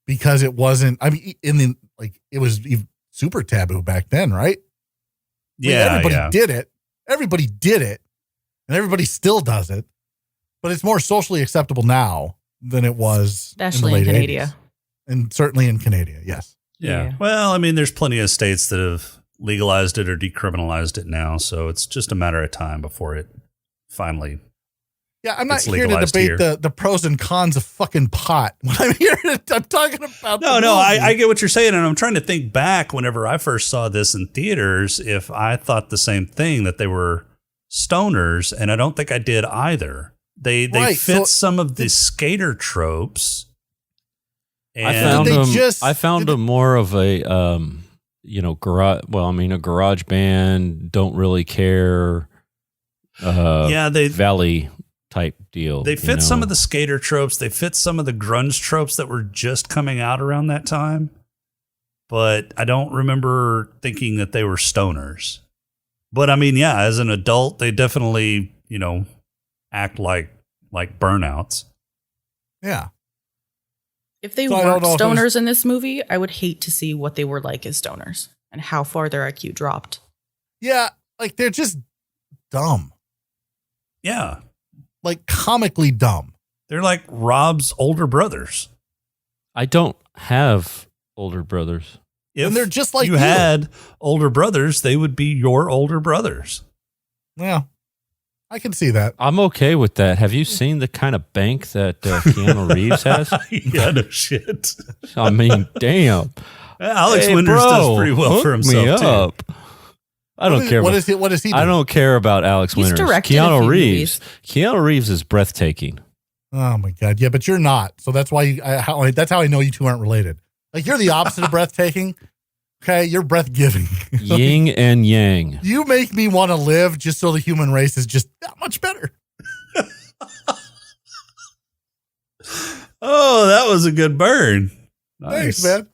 because it wasn't, I mean, it was super taboo back then, right? Yeah. Everybody did it. Everybody did it. And everybody still does it. But it's more socially acceptable now than it was Especially in the late Canada. 80s. And certainly in Canada, yes. Yeah. Well, I mean, there's plenty of states that have legalized it or decriminalized it now. So it's just a matter of time before it finally. Yeah, I'm not here to debate the pros and cons of fucking pot. When I'm here, I'm talking about I get what you're saying, and I'm trying to think back whenever I first saw this in theaters, if I thought the same thing, that they were stoners, and I don't think I did either. They fit some of the skater tropes. And I found them more of a garage. Well, I mean, a garage band, don't really care. Valley type deal. They fit some of the skater tropes. They fit some of the grunge tropes that were just coming out around that time. But I don't remember thinking that they were stoners. But I mean, yeah, as an adult, they definitely, act like burnouts. Yeah. If they weren't stoners in this movie, I would hate to see what they were like as stoners and how far their IQ dropped. Yeah, like they're just dumb. Yeah. like comically dumb. They're like Rob's older brothers. I don't have older brothers. If And they're just like you you. had older brothers, they would be your older brothers. Yeah, I can see that. I'm okay with that. Have you seen the kind of bank that Keanu Reeves has? Yeah, no shit. I mean, damn. Alex Winters does pretty well hook for himself me too. up. I don't care. What does he do? I don't care about Alex He's Winters. directed a Keanu few Reeves. Keanu Reeves is breathtaking. Oh my God. Yeah, but you're not. So that's why that's how I know you two aren't related. Like you're the opposite of breathtaking. Okay. You're breath giving. Yin and yang. You make me want to live just so the human race is just that much better. Oh, that was a good burn. Nice. Thanks, man.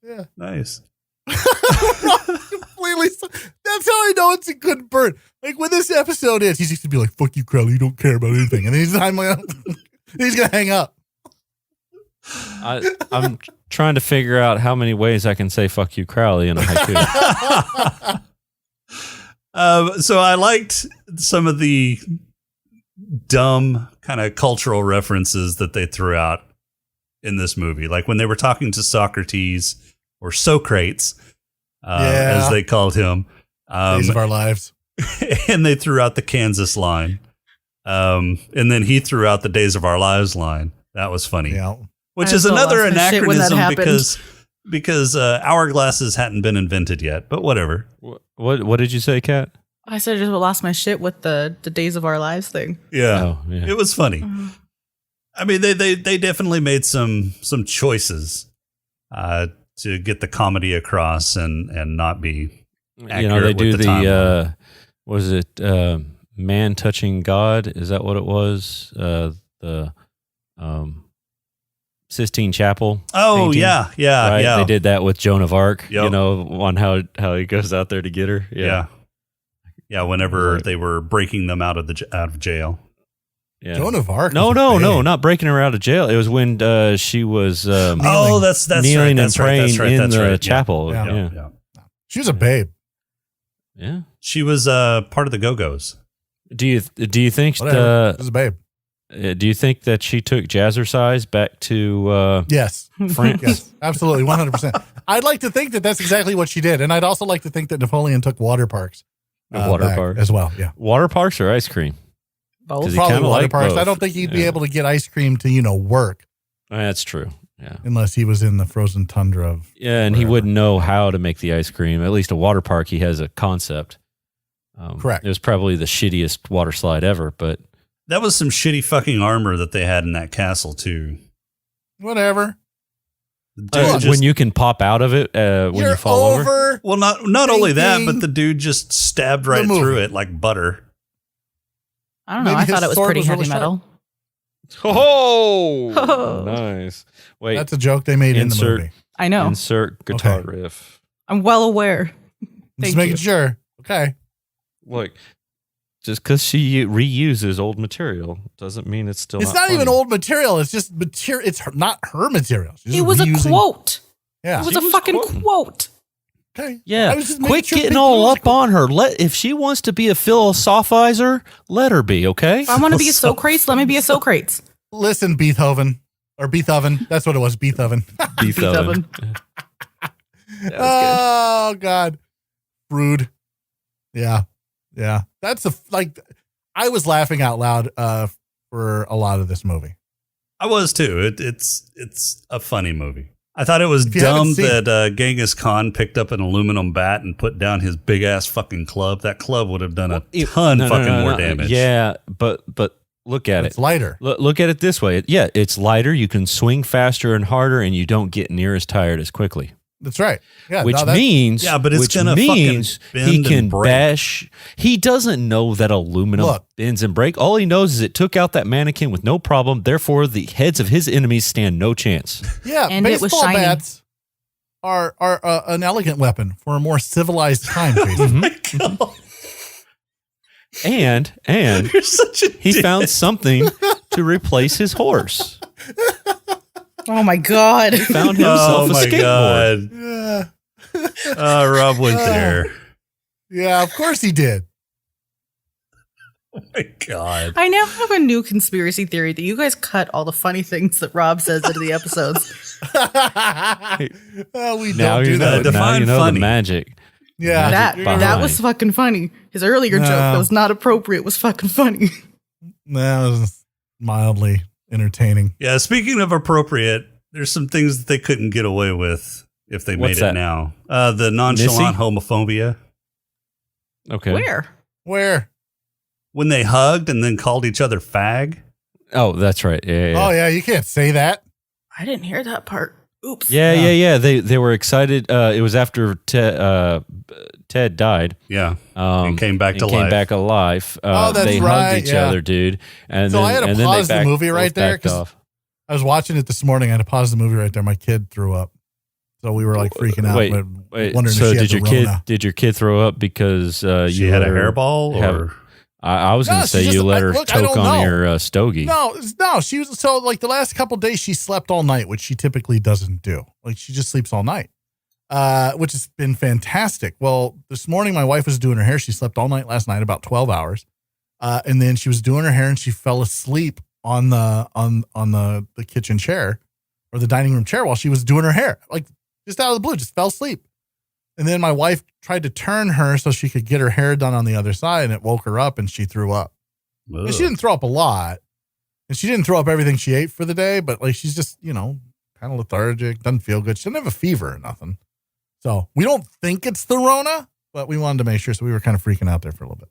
Yeah. Nice. Completely. That's how I know it's a good burn. Like when this episode is, he's used to be like, "Fuck you, Crowley. You don't care about anything," and he's gonna hang up. I'm trying to figure out how many ways I can say "fuck you, Crowley" in a haiku. So I liked some of the dumb kind of cultural references that they threw out in this movie. Like when they were talking to Socrates or Socrates, as they called him. Days of our lives. And they threw out the Kansas line. And then he threw out the Days of Our Lives line. That was funny. Yeah. Which I is still another lost my shit when that anachronism happened. because hourglasses hadn't been invented yet. But whatever. What did you say, Kat? I said I just lost my shit with the Days of Our Lives thing. Yeah. Oh, yeah. It was funny. Mm-hmm. I mean, they definitely made some choices to get the comedy across and not be accurate. You know, they do with the timeline. was it Man Touching God? Is that what it was? The Sistine Chapel. Oh, painting, yeah. right? Yeah. They did that with Joan of Arc. Yep. You know, on how he goes out there to get her. Yeah. Yeah, whenever Right. they were breaking them out of jail. Yeah. Joan of Arc. No, was big. not breaking her out of jail. It was when she was Oh, that's kneeling right. and praying in the Yeah. chapel. Yeah. Yeah. She was a babe. Yeah. She was part of the Go-Go's. Do you think Whatever. She was a babe. do you think that she took Jazzercise back to Yes. France? Yes. Absolutely. 100%. I'd like to think that that's exactly what she did. And I'd also like to think that Napoleon took water parks. Water back parks as well. Yeah. Water parks or ice cream? Both. Does he Probably kinda water like parks. both? I don't think he'd be Yeah. able to get ice cream to, work That's true. Yeah. unless he was in the frozen tundra of. Yeah, and he wherever. wouldn't know how to make the ice cream. At least a water park, he has a concept. Correct. It was probably the shittiest water slide ever, but That was some shitty fucking armor that they had in that castle, too. Whatever. The dude just- when you can pop out of it when You're you fall over. over. well, not only that, thinking but the dude just stabbed right the movie. through it like butter. I don't know. Maybe I thought his it was sword pretty was really heavy metal. Oh, nice. Wait, That's a joke they made in the Insert- movie. I know. insert guitar Okay. riff. I'm well aware. Just Thank making you. sure. Okay. Look, just because she reuses old material doesn't mean it's still. It's not even funny. old material. It's just material. It's not her material. She's It just was a reusing- quote. Yeah. It was She a was fucking quoting. quote. Okay. Yeah, I was just making quit sure getting people all know up it's- on her. If she wants to be a philosophizer, let her be. Okay. If I want to be a Socrates, let me be a Socrates. Listen, Beethoven. Or Beethoven. That's what it was. Beethoven. Beethoven. Oh, God. Rude. Yeah. Yeah. That's I was laughing out loud for a lot of this movie. I was too. It's a funny movie. I thought it was If you dumb haven't seen that Genghis Khan picked up an aluminum bat and put down his big ass fucking club. That club would have done a ton No, more damage. Yeah, but look at It's it. lighter. Look at it this way. Yeah, it's lighter. You can swing faster and harder, and you don't get near as tired as quickly. That's right. Yeah. Which no, that's- means, Yeah, but it's which gonna fucking means bend he and can break. bash. He doesn't know that aluminum Look. bends and break. All he knows is it took out that mannequin with no problem. Therefore, the heads of his enemies stand no chance. Yeah. And it was baseball shiny. bats are an elegant weapon for a more civilized time, Jason. And You're such a he dick. found something to replace his horse. Oh my God. Found himself Oh a my skateboard. god! Rob went there. Yeah, of course he did. Oh my God. I now have a new conspiracy theory that you guys cut all the funny things that Rob says into the episodes. We Now don't do you know, that. now Define you know funny. the magic. Yeah. Magic That behind. was fucking funny. His earlier joke that was not appropriate was fucking funny. That was mildly entertaining. Yeah, speaking of appropriate, there's some things that they couldn't get away with if they What's made that? it now. The nonchalant homophobia. Okay. Where? When they hugged and then called each other fag. Oh, that's right. Yeah. Oh, yeah. You can't say that. I didn't hear that part. Oops. Yeah. They were excited. It was after Ted died. Yeah. And came back to and came life. back alive. Oh, that's they right, hugged each yeah. other, dude. And So then, I had to and then pause they the movie right both there backed 'cause off. I was watching it this morning. I had to pause the movie right there. My kid threw up. So we were like freaking out. Wait. Wondering So if she did had your the Rona. did your kid throw up because She you had let a her hairball have- or I was going No, to say she you just- let her look, I choke don't on know. your stogie. No, she was so like the last couple of days she slept all night, which she typically doesn't do. Like she just sleeps all night, which has been fantastic. Well, this morning my wife was doing her hair. She slept all night last night, about 12 hours, and then she was doing her hair and she fell asleep on the kitchen chair or the dining room chair while she was doing her hair, like just out of the blue, just fell asleep. And then my wife tried to turn her so she could get her hair done on the other side, and it woke her up and she threw up. And she didn't throw up a lot, and she didn't throw up everything she ate for the day, but like she's just, kind of lethargic, doesn't feel good. She doesn't have a fever or nothing. So we don't think it's the Rona, but we wanted to make sure. So we were kind of freaking out there for a little bit.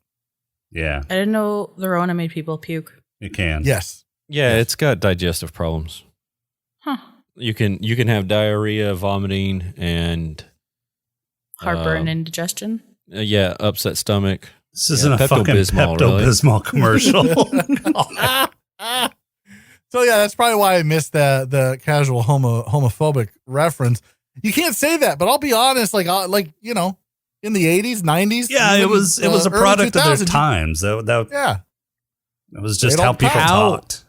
Yeah, I didn't know the Rona made people puke. it can. Yes. Yeah, it's got digestive problems. Huh. You can have diarrhea, vomiting, and Heartburn, indigestion. upset stomach. This isn't a fucking Pepto-Bismol, really. Pepto-Bismol commercial. So yeah, that's probably why I missed the casual homophobic reference. You can't say that, but I'll be honest, in the 80s, 90s. Yeah, even, it was a early product of their 2000s, times. That Yeah. was just They how don't people count. talked.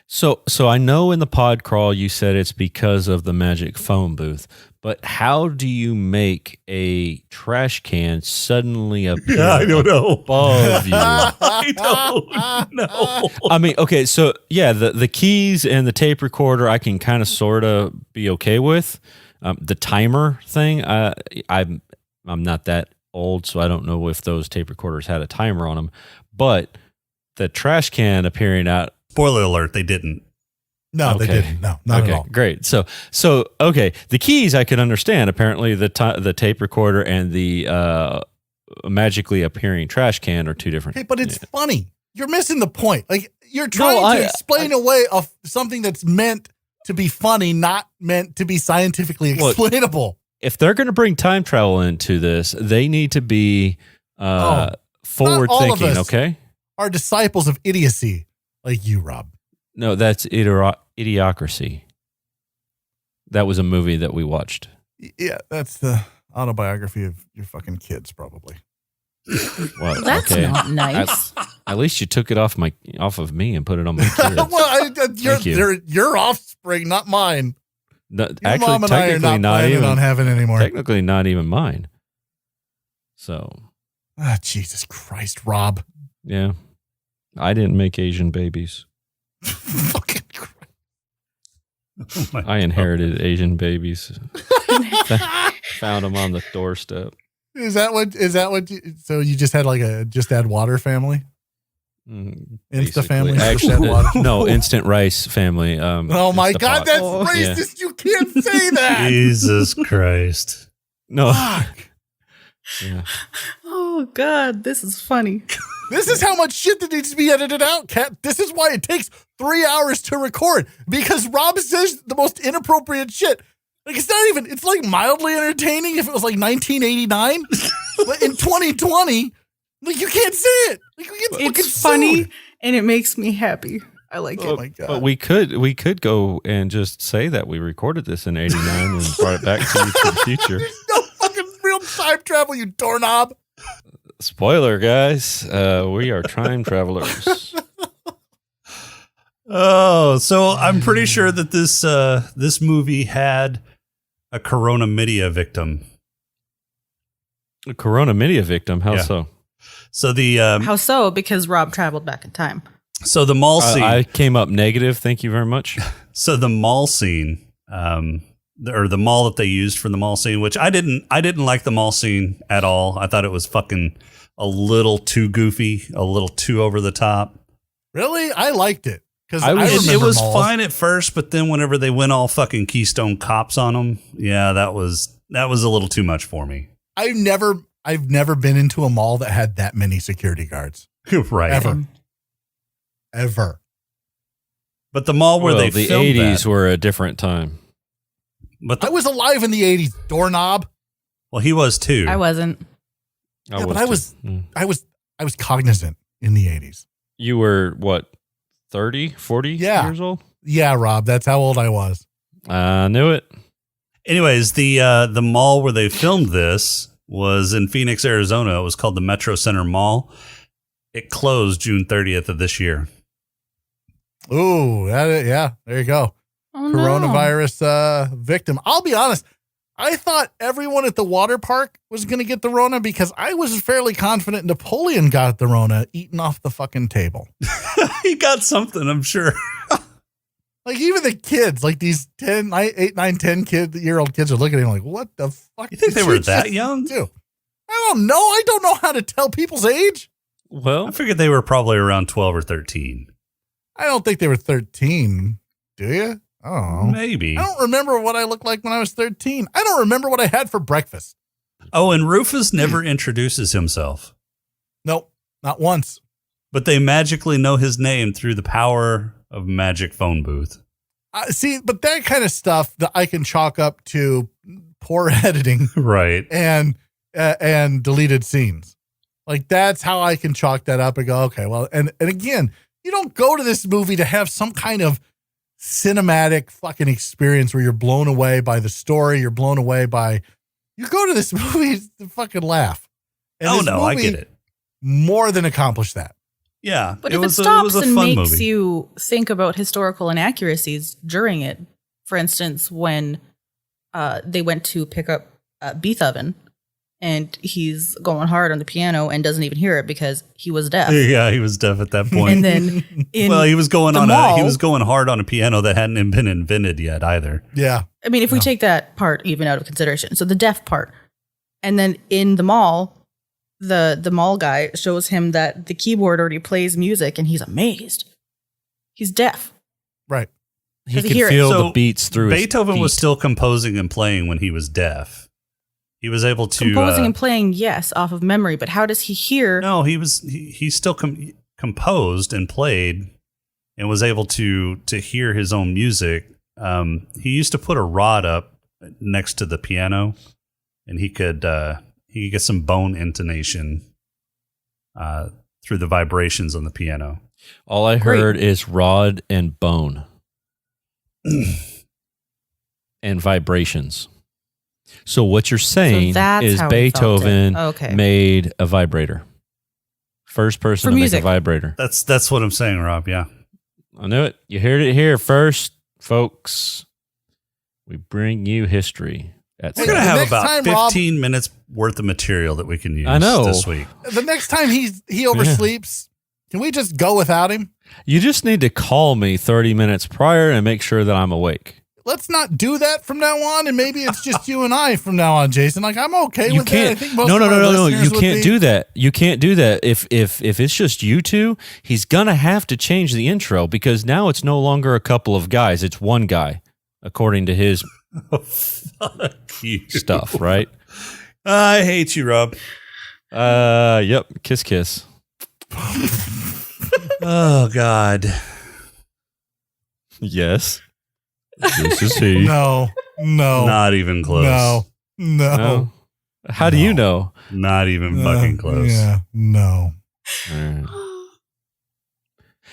So I know in the pod crawl you said it's because of the magic phone booth, but how do you make a trash can suddenly appear know. above you? I don't know. I mean, okay, so yeah, the keys and the tape recorder I can kind of sort of be okay with. The timer thing, I'm not that old, so I don't know if those tape recorders had a timer on them. But the trash can appearing out. Spoiler alert, they didn't. No, they Okay. didn't. No, not at all. Great. So okay, the keys I could understand. Apparently, the tape recorder and the magically appearing trash can are two different. Hey, but it's funny. You're missing the point. Like you're trying to explain away of something that's meant to be funny, not meant to be scientifically Look, explainable. If they're going to bring time travel into this, they need to be forward all of thinking. us. Okay. Are disciples of idiocy like you, Rob. No, that's Idiocracy. That was a movie that we watched. Yeah, that's the autobiography of your fucking kids, probably. Well, That's okay. not nice. At least you took it off of me and put it on my kids. Well, you. your offspring, not mine. No, Your actually, mom and I are technically not not planning even on having any more. technically not even mine. So Jesus Christ, Rob. yeah, I didn't make Asian babies. Fucking Christ. Oh my I inherited Asian babies. Found them on the doorstep. Is that what so you just had like just add water family? Insta Basically. family? Actually, Just add no, instant rice family. Oh my God, Instapot. that's Oh. racist. You can't say that. Jesus Christ. no. Fuck. Yeah. Oh God, this is funny. This is how much shit that needs to be edited out, Kat. This is why it takes 3 hours to record, because Rob says the most inappropriate shit. Like it's like mildly entertaining if it was like 1989, but in 2020, like you can't say it. Like we get fucking It's funny sued. and it makes me happy. I like Oh it. my God. But we could go and just say that we recorded this in '89 and brought it back to you to the future. There's no fucking real time travel, you doorknob. Spoiler, guys. We are time travelers. Oh, so I'm pretty sure that this movie had a coronamidia victim. A coronamidia victim. How Yeah. so? So the How so? Because Rob traveled back in time. so the mall scene. I came up negative. Thank you very much. So the mall scene, or the mall that they used for the mall scene, which I didn't like the mall scene at all. I thought it was fucking a little too goofy, a little too over the top. Really? I liked it. Because It was fine at first, but then whenever they went all fucking Keystone Cops on them, yeah, that was a little too much for me. I've never been into a mall that had that many security guards. Right. Ever. But the mall where they the filmed 80s that, were a different time. but I was alive in the 80s, doorknob. well, he was too. I wasn't. Yeah, but I was cognizant in the 80s. You were what, 30, 40 years old? Yeah, Rob, that's how old I was. I knew it. Anyways, the mall where they filmed this was in Phoenix, Arizona. It was called the Metro Center Mall. It closed June 30th of this year. Ooh, yeah, there you go. Oh, no. Coronavirus victim. I'll be honest. I thought everyone at the water park was going to get the Rona because I was fairly confident Napoleon got the Rona eaten off the fucking table. He got something, I'm sure. Like even the kids, like these 8, 9, 10-year-old kids are looking at him like, what the fuck? You think they were that young? Too? I don't know. I don't know how to tell people's age. Well, I figured they were probably around 12 or 13. I don't think they were 13. Do you? Oh, Maybe. I don't remember what I looked like when I was 13. I don't remember what I had for breakfast. Oh, and Rufus never introduces himself. Nope, not once. But they magically know his name through the power of magic phone booth. See, but that kind of stuff that I can chalk up to poor editing, Right. and deleted scenes. Like that's how I can chalk that up and go, okay, well, and again, you don't go to this movie to have some kind of cinematic fucking experience where you're blown away by the story. You're blown away by, you go to this movie to fucking laugh. And Oh, this no, I movie get it. more than accomplished that. Yeah. But if it was stops a and fun makes movie. you think about historical inaccuracies during it, for instance, when they went to pick up Beethoven and he's going hard on the piano and doesn't even hear it because he was deaf. Yeah, he was deaf at that point. And then well, he was going the on mall, he was going hard on a piano that hadn't been invented yet either. Yeah. I mean, if we take that part even out of consideration, so the deaf part, and then in the mall, the mall guy shows him that the keyboard already plays music, and he's amazed. He's deaf. Right. he Does he could hear it? feel So the beats through Beethoven his was feet. still composing and playing when he was deaf. He was able to Composing and playing, yes, off of memory, but how does he hear? No, he still composed and played and was able to hear his own music. He used to put a rod up next to the piano, and he could get some bone intonation through the vibrations on the piano. All I Great. heard is rod and bone and vibrations. So what you're saying that's is how he felt it. Beethoven Okay. made a vibrator. First person For to music. make a vibrator. That's what I'm saying, Rob. Yeah. I knew it. You heard it here first, folks. We bring you history. At We're Hey, gonna the have next about time, Rob- 15 minutes worth of material that we can use I know. this week. The next time he oversleeps, can we just go without him? You just need to call me 30 minutes prior and make sure that I'm awake. Let's not do that from now on, and maybe it's just you and I from now on, Jason. Like I'm okay You with that. I can't. think most No. of our listeners You would can't be. do that. You can't do that. If it's just you two, he's gonna have to change the intro because now it's no longer a couple of guys. It's one guy, according to his Fuck you. stuff, right? I hate you, Rob. Yep. Kiss, kiss. Oh God. Yes. This is he. No. Not even close. No. No. How do you know? Not even fucking close. Yeah. No.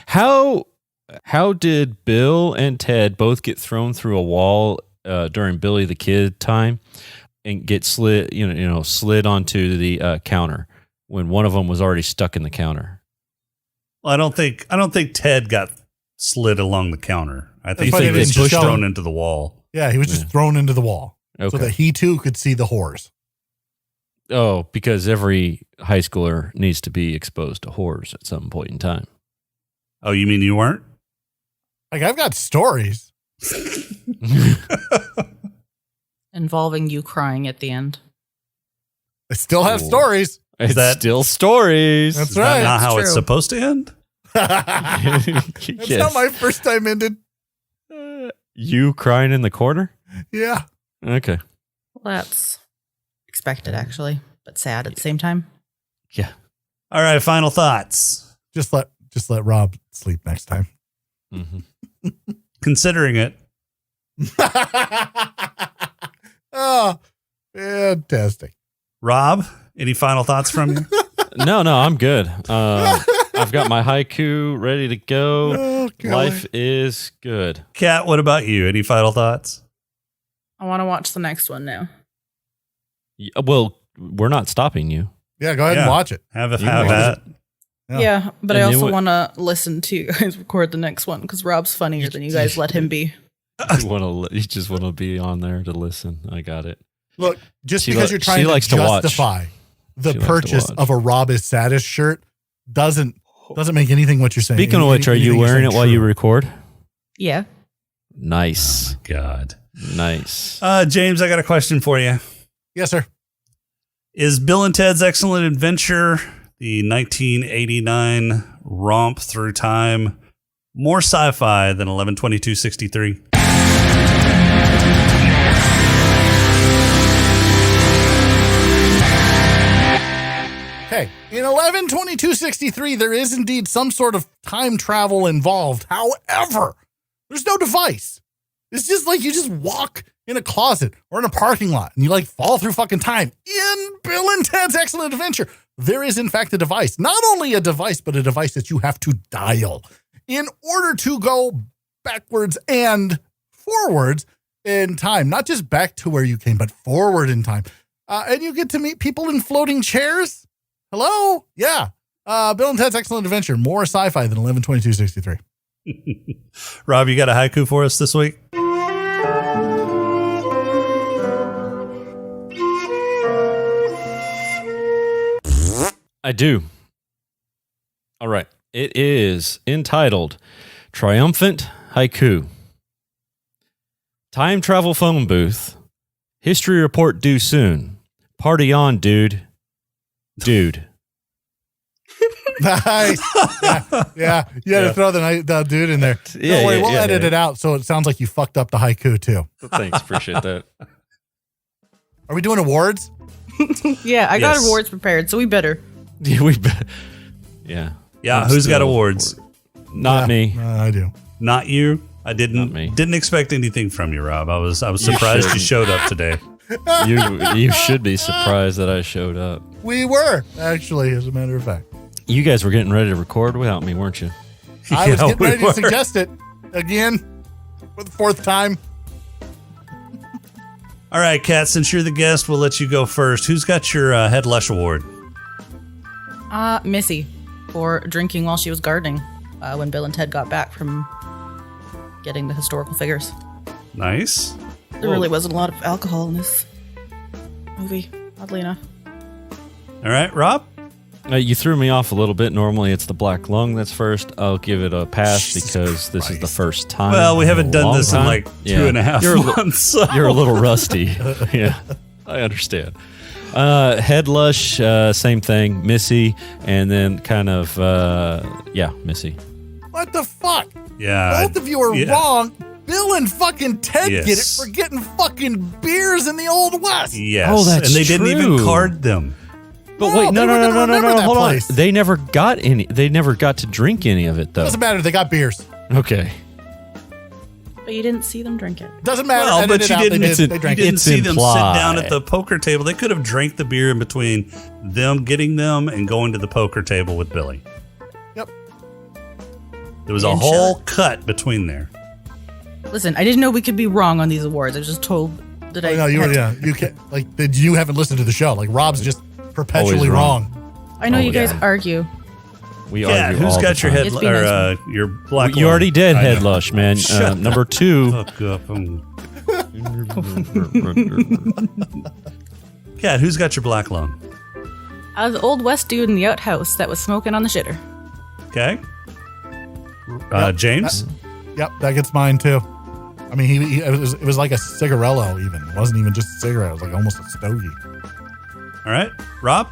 How did Bill and Ted both get thrown through a wall during Billy the Kid time and get slid onto the counter when one of them was already stuck in the counter? Well, I don't think Ted got slid along the counter. I think That's he why they was didn't pushed show thrown him. into the wall. Yeah, he was just thrown into the wall Okay. so that he too could see the whores. Oh, because every high schooler needs to be exposed to whores at some point in time. Oh, you mean you weren't? Like, I've got stories. Involving you crying at the end. I still have stories. It's that- still stories. That's Is that right. not how It's it's true. supposed to end? That's Yes. how my first time ended. You crying in the corner? Yeah. Okay. Well, that's expected, actually, but sad at the same time. Yeah. All right, final thoughts. Just let Rob sleep next time. Mm-hmm. Considering it, Oh, fantastic. Rob, any final thoughts from you? No, I'm good. I've got my haiku ready to go. Oh, God. Life is good. Kat, what about you? Any final thoughts? I want to watch the next one now. Well, we're not stopping you. Yeah, go ahead and Yeah. watch it. Have You have watch that. Yeah. Yeah, but And I then also what- want to listen to you guys record the next one because Rob's funnier than you guys let him be. You just want to be on there to listen. I got it. Look, just She because li- you're trying she to likes to watch. justify the She likes to purchase watch. of a Rob is saddest shirt doesn't make anything what you're saying. Speaking of which, are you anything you're wearing it saying while you true. record? Yeah. Nice. God. Nice. James, I got a question for you. Yes, sir. Is Bill and Ted's Excellent Adventure, the 1989 romp through time, more sci-fi than 11/22/63? Okay, in 11/22/63, there is indeed some sort of time travel involved. However, there's no device. It's just like you just walk in a closet or in a parking lot and you like fall through fucking time. In Bill and Ted's Excellent Adventure, there is in fact a device. Not only a device, but a device that you have to dial in order to go backwards and forwards in time. Not just back to where you came, but forward in time. And you get to meet people in floating chairs. Hello? Yeah. Bill and Ted's Excellent Adventure. More sci-fi than 11/22/63. Rob, you got a haiku for us this week? I do. All right. It is entitled Triumphant Haiku. Time travel phone booth. History report due soon. Party on, dude. Dude. Nice. Yeah. You had to throw the dude in there. Yeah, Don't worry, yeah, we'll yeah, edit yeah. it out so it sounds like you fucked up the haiku too. Thanks. Appreciate that. Are we doing awards? Yeah, I got Yes. awards prepared, so we better. Yeah, yeah. Yeah, I'm who's got still- awards? Not Yeah, me. I do. Not you. I Not me. didn't expect anything from you, Rob. I was surprised you showed up today. You should be surprised that I showed up. We were, actually, as a matter of fact. You guys were getting ready to record without me, weren't you? I was Yeah, getting we ready were. to suggest it again for the fourth time. All right, Kat, since you're the guest, we'll let you go first. Who's got your Head Lush Award? Missy for drinking while she was gardening when Bill and Ted got back from getting the historical figures. Nice. There really wasn't a lot of alcohol in this movie, oddly enough. All right, Rob? You threw me off a little bit. Normally it's the black lung that's first. I'll give it a pass Jesus because this is the Christ. first time. Well, we in a haven't done long this time. in like Yeah. 2.5 You're a li- months. So. You're a little rusty. Yeah, I understand. Head Lush, same thing. Missy, and then kind of, Missy. What the fuck? Yeah. Both of you are yeah. wrong. Bill and fucking Ted Yes. get it for getting fucking beers in the Old West. Yes. Oh, that's and they didn't even true. card them. But No, wait, they were gonna remember that hold place. on. They never got any. They never got to drink any of it, though. Doesn't matter. They got beers. Okay. But you didn't see them drink it. Doesn't matter. Well, Edit but it you out. didn't, They it's did. a- They drank you didn't It's see them sit implied. down at the poker table. They could have drank the beer in between them getting them and going to the poker table with Billy. Yep. There was a And whole sure. cut between there. Listen, I didn't know we could be wrong on these awards. I was just told that I. No, you had were. to- Yeah, you can't. Like you haven't listened to the show. Like Rob's just perpetually Always wrong. wrong. I know Oh, you guys yeah. argue. We Yeah, argue who's all got the your time. head It's been or nice. your black? You lung? already did, I Head know. Lush, man. Shut Number 2. Fuck up. Kat, who's got your black lung? The old West dude in the outhouse that was smoking on the shitter. Okay. Yep, James? Yep, that gets mine too. I mean, it was like a cigarello even. It wasn't even just a cigarette. It was like almost a stogie. All right. Rob?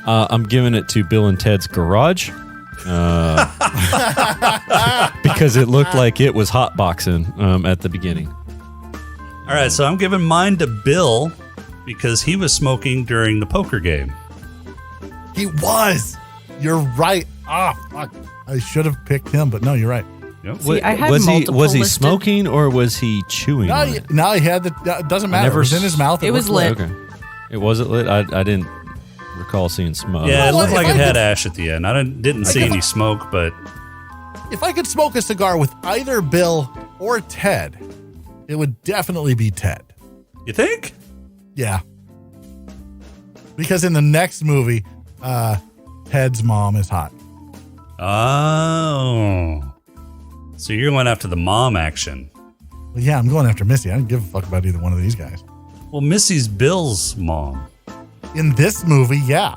I'm giving it to Bill and Ted's garage. Because it looked like it was hotboxing at the beginning. All right, so I'm giving mine to Bill because he was smoking during the poker game. He was. You're right. Ah, fuck. I should have picked him, but no, you're right. Yep. See, I had was he multiple was he listed. smoking or was he chewing? No, on he, it? no, he had the. It doesn't matter. never It was in his mouth. It was looked lit. Okay, it wasn't lit. I didn't recall seeing smoke. Yeah, it know what? looked like If it I had could- ash at the end. I didn't see any smoke, but If I could smoke a cigar with either Bill or Ted, it would definitely be Ted. you think? Yeah. Because in the next movie, Ted's mom is hot. Oh. So you're going after the mom action. Well, yeah, I'm going after Missy. I don't give a fuck about either one of these guys. Well, Missy's Bill's mom. In this movie, yeah.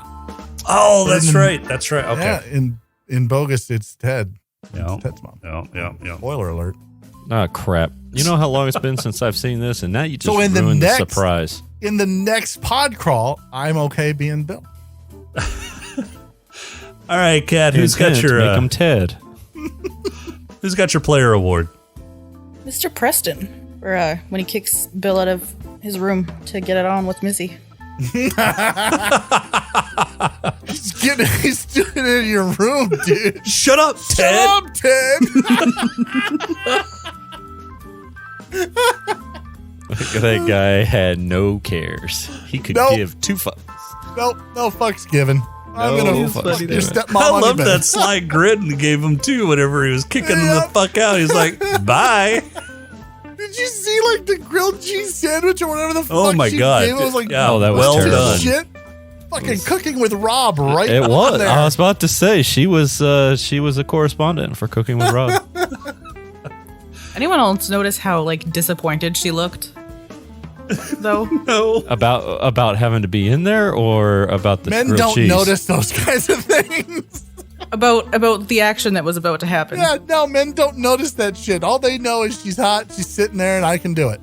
Oh, that's In- right. That's right. Okay. Yeah, in Bogus, it's Ted. Yeah. It's Ted's mom. Yeah. Spoiler alert. Ah, crap. You know how long it's been since I've seen this, and now you just So in the ruined the next- surprise. In the next pod crawl, I'm okay being Bill. All right, Kat, who's got your make him Ted? who's got your player award? Mr. Preston, or when he kicks Bill out of his room to get it on with Missy. He's doing it in your room, dude. Shut up, Ted. Shut up, Ted. That guy had no cares. He could Nope. give two fucks. Nope, no fucks given. I'm No gonna fucks fuck your given. stepmom. I on love your bed. that sly grin he gave him too whenever he was kicking him the fuck out. He's like, bye. Did you see like the grilled cheese sandwich or whatever the fuck? Oh my she God. gave? I was like, Yeah, Oh, that was well terrible. done. shit. Fucking cooking with Rob right It on was. there. I was about to say she was a correspondent for Cooking with Rob. Anyone else notice how like disappointed she looked? Though No. about having to be in there or about the Men grilled don't cheese? notice those kinds of things. about the action that was about to happen. Yeah, no, men don't notice that shit. All they know is she's hot, she's sitting there, and I can do it.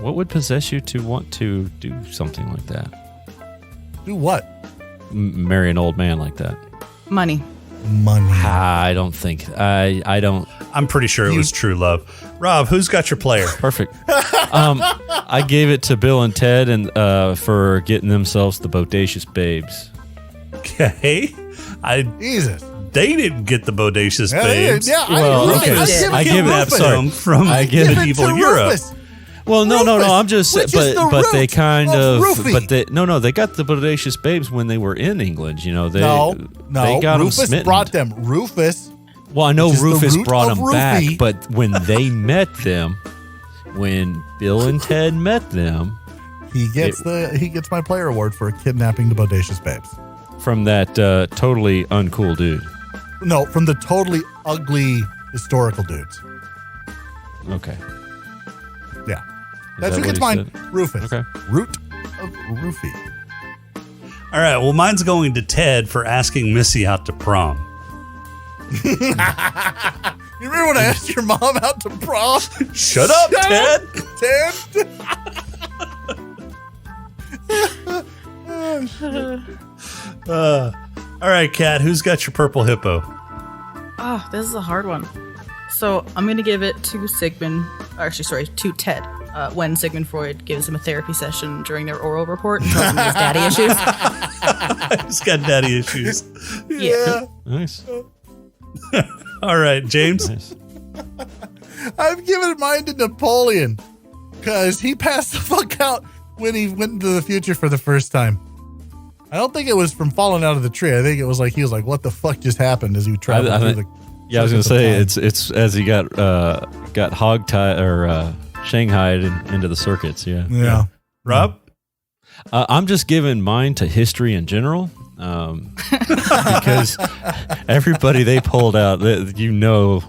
What would possess you to want to do something like that? Do what? Marry an old man like that? Money. Money. I don't think. I don't. I'm pretty sure it was true love. Rob, who's got your player? Perfect. I gave it to Bill and Ted and for getting themselves the bodacious babes. Okay. Jesus. They didn't get the bodacious Yeah, babes. yeah, Well, I, okay. Rufus, I give it- Kidnapped sorry. them from I give it medieval to Europe. Rufus. Well, no. I'm just which is the but they root kind of of Rufy. but they they got the bodacious babes when they were in England. You know they No, they got them Rufus smitten. brought them. Rufus. Well, I know which is the Rufus root brought of them back, Rufy. but when they met them, when Bill and Ted met them He gets my player award for kidnapping the bodacious babes. from that totally uncool dude. No, from the totally ugly historical dudes. Okay. Yeah. Is That's that who gets what he mine. said? Rufus. Okay. Root of Rufy. All right. Well, mine's going to Ted for asking Missy out to prom. You remember when I asked your mom out to prom? Shut up, Ted. Ted. All right, Kat, who's got your purple hippo? Oh, this is a hard one. So I'm gonna give it to to Ted. When Sigmund Freud gives him a therapy session during their oral report and tells him he has daddy issues. He's got daddy issues. Yeah. Nice. All right, James. Nice. I've given mine to Napoleon because he passed the fuck out when he went into the future for the first time. I don't think it was from falling out of the tree. I think it was like he was like, "What the fuck just happened?" As he traveled through the. Yeah, I was gonna circuits say of time. it's as he got hog tied or shanghaied into the circuits. Yeah. Yeah. Rob? I'm just giving mine to history in general because everybody they pulled out, you know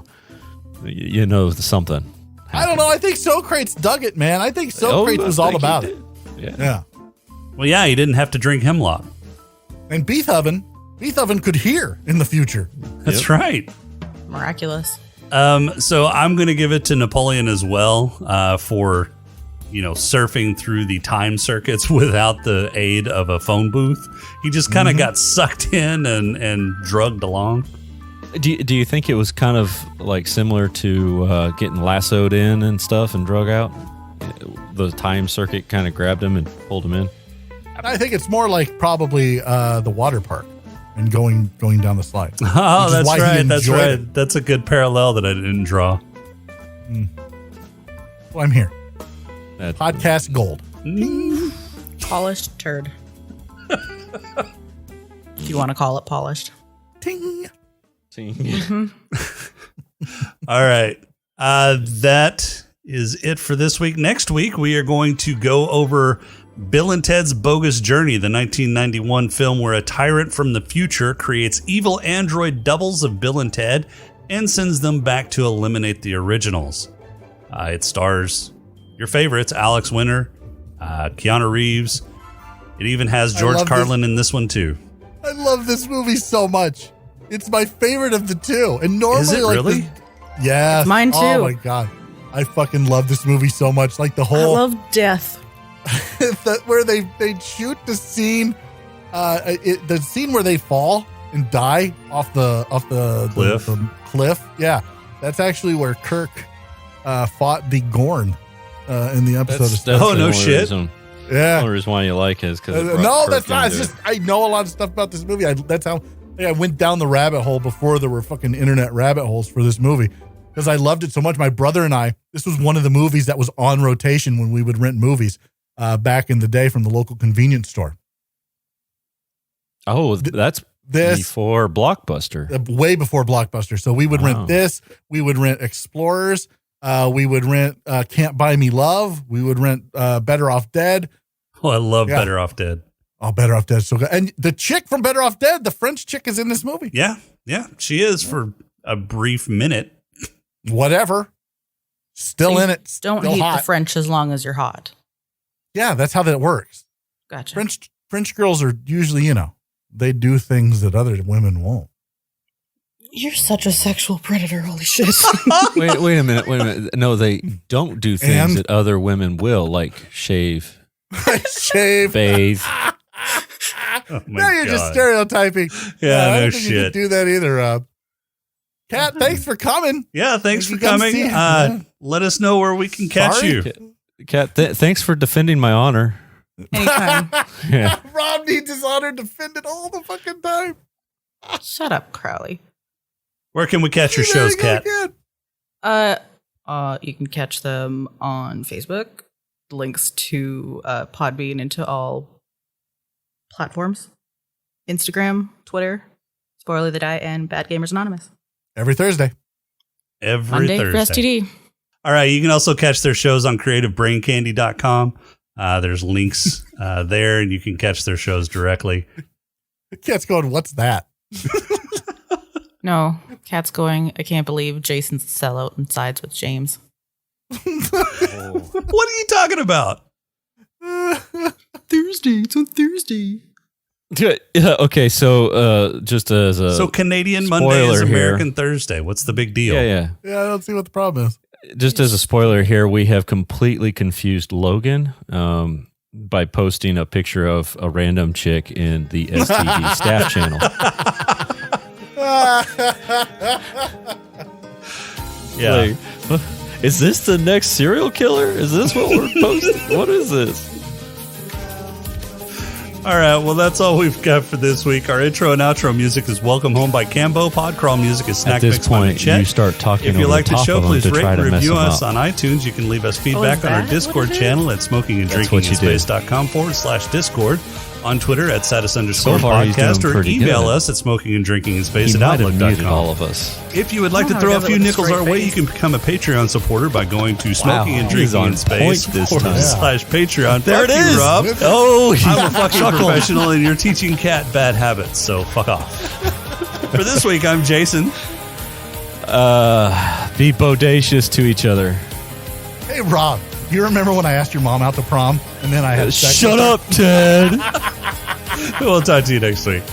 something. I don't know. I think Socrates dug it, man. I think Socrates was all think he about did. it. Yeah. Well, yeah, he didn't have to drink hemlock. And Beethoven could hear in the future. That's right. Miraculous. So I'm going to give it to Napoleon as well for, surfing through the time circuits without the aid of a phone booth. He just kind of got sucked in and drugged along. Do you think it was kind of like similar to getting lassoed in and stuff and drug out? The time circuit kind of grabbed him and pulled him in. I think it's more like probably the water park and going down the slide. Oh, that's right. That's right. That's a good parallel that I didn't draw. Well, I'm here. Podcast gold. Polished turd. Do you want to call it polished? Ting. All right. That is it for this week. Next week, we are going to go over Bill and Ted's Bogus Journey, the 1991 film where a tyrant from the future creates evil android doubles of Bill and Ted and sends them back to eliminate the originals. It stars your favorites, Alex Winter, Keanu Reeves. It even has George Carlin in this one, too. I love this movie so much. It's my favorite of the two. And normally, is it really? Yeah. It's mine, too. Oh, my God. I fucking love this movie so much. Like the whole... I love death. Where they shoot the scene, the scene where they fall and die off the cliff. The cliff. Yeah, that's actually where Kirk fought the Gorn in the episode. No shit. Yeah, the only reason why you like it is because no, that's not. It's just I know a lot of stuff about this movie. That's how I went down the rabbit hole before there were fucking internet rabbit holes for this movie because I loved it so much. My brother and I, this was one of the movies that was on rotation when we would rent movies. Back in the day from the local convenience store. Oh, that's before Blockbuster. Way before Blockbuster. So we would rent this. We would rent Explorers. We would rent Can't Buy Me Love. We would rent Better Off Dead. Oh, I love Better Off Dead. Oh, Better Off Dead is so good. And the chick from Better Off Dead, the French chick, is in this movie. Yeah, she is for a brief minute. Whatever. Still in it. Don't hate the French as long as you're hot. Yeah, that's how that works. Gotcha. French girls are usually, they do things that other women won't. You're such a sexual predator. Holy shit. Wait a minute. No, they don't do things that other women will, like shave. Bathe. Oh now you're just stereotyping. Yeah, I no don't think shit. You can do that either, Rob. Kat, thanks for coming. Yeah, thanks for coming. Let us know where we can catch you. Kat, thanks for defending my honor. Anytime. Yeah. Rob needs his honor defended all the fucking time. Shut up, Crowley. Where can we catch your shows, Kat? You can catch them on Facebook. Links to Podbean into all platforms. Instagram, Twitter, Spoiler the Die, and Bad Gamers Anonymous. Every Thursday. Monday for STD. All right, you can also catch their shows on creativebraincandy.com. There's links there, and you can catch their shows directly. Cat's going, what's that? No, Cat's going, I can't believe Jason's a sellout and sides with James. What are you talking about? Thursday, it's on Thursday. Okay, so just as a So Canadian Monday is American here. Thursday. What's the big deal? Yeah. I don't see what the problem is. Just as a spoiler here, we have completely confused Logan by posting a picture of a random chick in the STD staff channel. Yeah. Like, is this the next serial killer? Is this what we're posting? What is this? All right, well, that's all we've got for this week. Our intro and outro music is Welcome Home by Cambo. Podcrawl music is Snack At this Mix by point, Machette. you start talking If you over like the the top show, of them please to rate try and to mess review them us up. on iTunes. You can leave us feedback on our that Discord what it channel at smokinganddrinkinginspace.com/Discord. On Twitter at So far, he's @status_podcast doing or pretty email good. us at smokinganddrinkinginspace He might have muted @outlook.com. all of us. If you would like to Oh, throw a yeah, few with a nickels straight our way, you face. can become a Patreon supporter by going to Wow, he's on point this time. smokinganddrinkinginspace.com/Patreon. There Fuck it you, is. Rob. Oh, I'm a fucking professional, and you're teaching Kat bad habits, so fuck off. For this week, I'm Jason. be bodacious to each other. Hey, Rob, you remember when I asked your mom out to prom And then I had sex. Shut up, Ted. We'll talk to you next week.